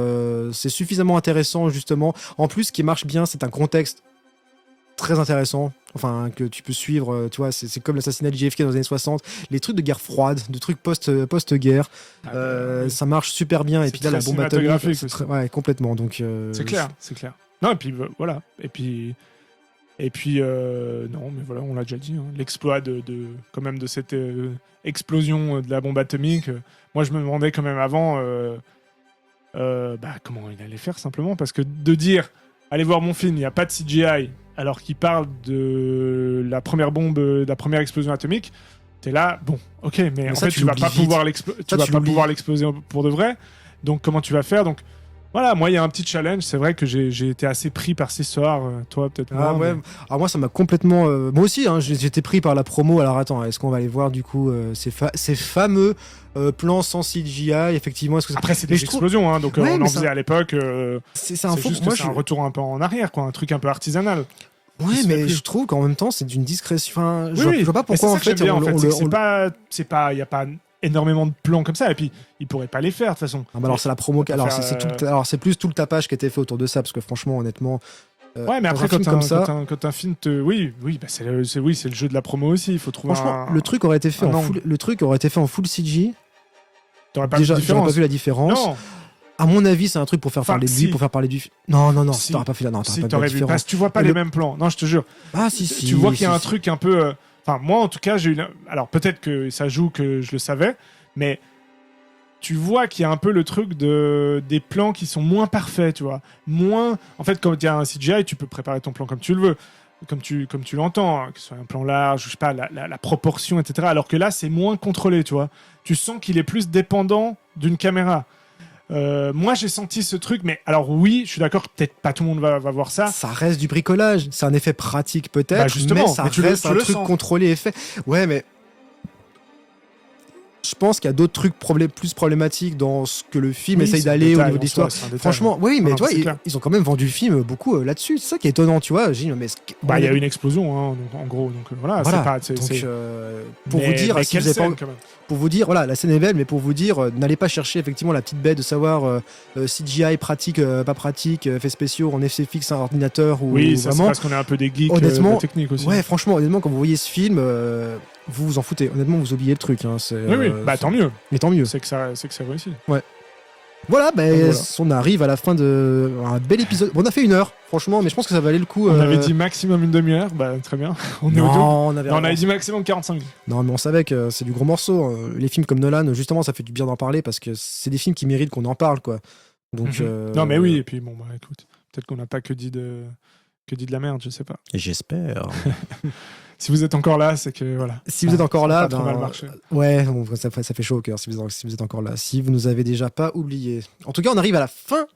c'est suffisamment intéressant justement. En plus, ce qui marche bien, c'est un contexte très intéressant, enfin que tu peux suivre, tu vois, c'est comme l'assassinat de JFK dans les années 60, les trucs de guerre froide, de trucs post-guerre, ça marche super bien, et puis là la bombe atomique, ouais, complètement, donc c'est clair. Non, et puis voilà, et puis non, mais voilà, on l'a déjà dit, hein, l'exploit quand même de cette explosion de la bombe atomique. Moi, je me demandais quand même avant comment il allait faire, simplement, parce que de dire allez voir mon film, il n'y a pas de CGI, alors qu'il parle de la première bombe, de la première explosion atomique, t'es là, bon, ok, mais en ça, fait, tu vas pas pouvoir l'exploser pour de vrai. Donc, comment tu vas faire? Donc, voilà, moi, il y a un petit challenge. C'est vrai que j'ai été assez pris par ces histoires. Toi, peut-être Ah moins. ouais. mais- Alors moi ça m'a complètement moi aussi hein, j'étais pris par la promo. Alors attends, est-ce qu'on va aller voir du coup ces fameux plans sans CGI effectivement, est-ce que Après, c'est Mais des je trouve- explosions, hein, donc Ouais, on mais en ça- faisait à l'époque. c'est un C'est faux juste moi que c'est un retour un peu en arrière, quoi, un truc un peu artisanal. Ouais, se fait mais plus. je trouve qu'en même temps c'est d'une discrétion. Enfin, Oui, je vois pas mais c'est pourquoi ça en que j'aime fait bien, on- on c'est le- que c'est pas, il y a pas énormément de plans comme ça, et puis ils pourraient pas les faire de toute façon. Ah bah alors c'est la promo. peut Alors faire, c'est alors c'est plus tout le tapage qui a été fait autour de ça parce que franchement honnêtement. Ouais, mais dans après un film comme ça, quand un film te, oui, bah c'est le jeu de la promo aussi. Il faut trouver franchement, un. le truc aurait été fait un en angle. full, le truc aurait été fait en full CG. T'aurais pas Déjà, vu de j'aurais pas différence. vu la différence. Non, À mon avis, c'est un truc pour faire Enfin, parler de lui, si. pour faire parler du film. Non, Si. t'aurais pas fait la, non, t'aurais si pas vu la t'aurais vu, différence. parce que tu vois pas Et les le- mêmes plans. Non, je te jure. Ah si. Tu vois qu'il y a si, un si. truc un peu. Enfin, moi en tout cas, j'ai eu. Alors peut-être que ça joue que je le savais, mais tu vois qu'il y a un peu le truc des plans qui sont moins parfaits, tu vois. Moins. En fait, quand il y a un CGI, tu peux préparer ton plan comme tu le veux. Comme tu l'entends, hein, que ce soit un plan large, je sais pas, la proportion, etc. Alors que là, c'est moins contrôlé, tu vois. Tu sens qu'il est plus dépendant d'une caméra. Moi, j'ai senti ce truc, mais alors oui, je suis d'accord, peut-être pas tout le monde va voir ça. Ça reste du bricolage. C'est un effet pratique peut-être, Bah, justement, mais ça mais tu le- reste tu un le truc sens. contrôlé et fait. Ouais, mais je pense qu'il y a d'autres trucs plus problématiques dans ce que le film Oui, essaye c'est un d'aller au détail niveau en de l'histoire. soi, c'est un détail. Franchement, oui, mais Non, tu vois, c'est clair. ils ont quand même vendu le film beaucoup là-dessus. C'est ça qui est étonnant, tu vois. J'ai dit, mais Bah, il y a une explosion, hein, donc, en gros. Donc voilà, voilà. c'est pas. c'est- Donc, c'est- pour mais- vous dire, mais si quelle vous avez pas, scène, quand même. pour vous dire, voilà, la scène est belle, mais pour vous dire, n'allez pas chercher effectivement la petite bête de savoir CGI pratique, pas pratique, effets spéciaux en effet fixe, un ordinateur ou Oui, ça, c'est vraiment. parce qu'on est un peu des geeks Honnêtement, de la technique aussi. Ouais, franchement, honnêtement, quand vous voyez ce film, vous vous en foutez. Honnêtement, vous oubliez le truc. Hein, Oui, bah tant mieux. Mais tant mieux. C'est que ça réussit. Voilà, ben, Donc, voilà. on arrive à la fin de un bel épisode. Bon, on a fait 1 heure, franchement, mais je pense que ça valait le coup. On avait dit maximum une demi-heure, bah très bien. On est au dos. non, on avait Non, on avait dit maximum 45 minutes. Non, mais on savait que c'est du gros morceau. Les films comme Nolan, justement, ça fait du bien d'en parler parce que c'est des films qui méritent qu'on en parle, quoi. Donc. Non, mais oui, et puis bon, bah écoute, peut-être qu'on n'a pas que dit de la merde, je sais pas. J'espère. Si vous êtes encore là, c'est que voilà. Si vous êtes encore Ça a là, pas trop ben, mal marché. ouais, bon, ça fait chaud au cœur si vous êtes encore là. Si vous nous avez déjà pas oublié. En tout cas, on arrive à la fin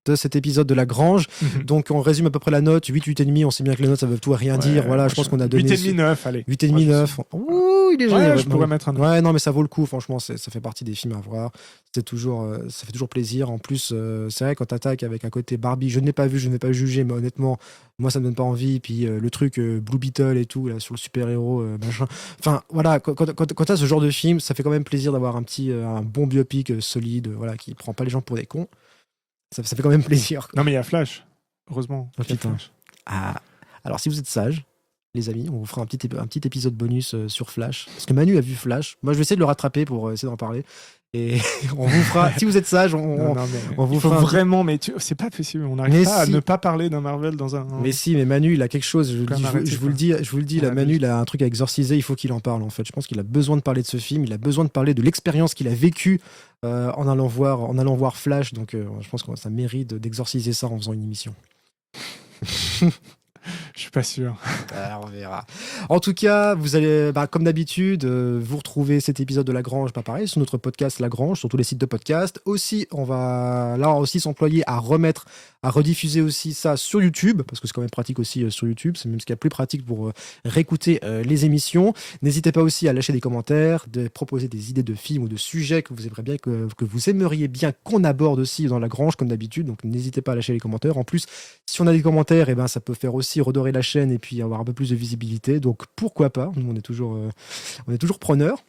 de cet épisode de La Grange. Donc, on résume à peu près la note. 8, 8,5. On sait bien que les notes, ça veut tout et rien dire. Voilà, je pense qu'on a donné. 8,5, 9, allez. 8,5, 9. Ouh, il est généreux. Ouais, je pourrais mettre un 9. Ouais, non, mais ça vaut le coup, franchement, ça fait partie des films à voir. Ça fait toujours plaisir. En plus, c'est vrai, quand t'attaques avec un côté Barbie, je ne l'ai pas vu, je ne vais pas juger, mais honnêtement, moi, ça me donne pas envie. Puis le truc Blue Beetle et tout, là, sur le super-héros, machin. Enfin, voilà, quand t'as ce genre de film, ça fait quand même plaisir d'avoir un bon biopic solide, voilà, qui prend pas les gens pour des cons. Ça fait quand même plaisir, quoi. Non, mais il y a Flash. Heureusement. Oh, qu'il y a putain. Flash. Ah. Alors, si vous êtes sages, les amis, on vous fera un petit épisode bonus sur Flash. Parce que Manu a vu Flash. Moi, je vais essayer de le rattraper pour essayer d'en parler. Et on vous fera, si vous êtes sages, Non, mais on vous il faut fera un- vraiment, mais c'est pas possible. On n'arrive Mais pas si. à ne pas parler d'un Marvel dans un. Mais si, mais Manu, il a quelque chose. Quand même arrêter, Je vous le dis, On là, abuse. Manu, il a un truc à exorciser. Il faut qu'il en parle, en fait. Je pense qu'il a besoin de parler de ce film. Il a besoin de parler de l'expérience qu'il a vécue en allant voir Flash. Donc, je pense que ça mérite d'exorciser ça en faisant une émission. Je suis pas sûr. On verra. En tout cas, vous allez, comme d'habitude, vous retrouvez cet épisode de La Grange, pareil, sur notre podcast La Grange, sur tous les sites de podcast. Aussi, on va là aussi s'employer à rediffuser aussi ça sur YouTube, parce que c'est quand même pratique aussi sur YouTube. C'est même ce qu'il y a de plus pratique pour réécouter les émissions. N'hésitez pas aussi à lâcher des commentaires, de proposer des idées de films ou de sujets que vous aimeriez bien que vous aimeriez bien qu'on aborde aussi dans La Grange, comme d'habitude. Donc, n'hésitez pas à lâcher les commentaires. En plus, si on a des commentaires, ça peut faire aussi redorer la chaîne et puis avoir un peu plus de visibilité. Donc pourquoi pas, nous on est toujours preneurs.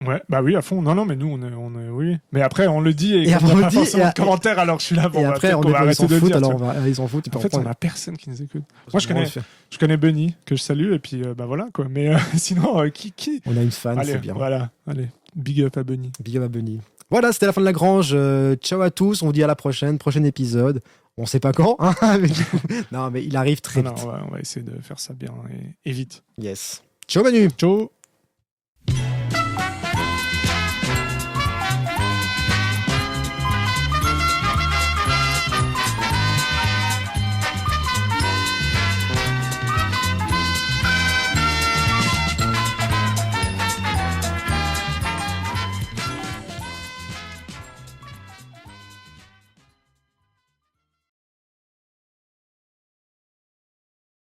Ouais, bah oui, à fond. Non, mais nous, on est oui. Mais après, on le dit et, Et quand après, il on n'y a le pas dit, forcément et de commentaires, alors je suis là. Bon, Et bah, après, peut-être qu'on va ils arrêter s'en de foutent, dire. alors tu vois. ils s'en foutent. Et puis En fait, on on a personne qui nous écoute. Moi, je connais Bunny, que je salue, et puis bah voilà, quoi. Mais sinon, qui On a une fan, Allez, c'est bien. voilà, allez, big up à Bunny. Big up à Bunny. Voilà, c'était la fin de La Grange. Ciao à tous, on vous dit à la prochaine, prochain épisode. On sait pas quand, hein, mais du coup, non, mais il arrive très Non, vite. on va essayer de faire ça bien et vite. Yes. Ciao Manu. Ciao.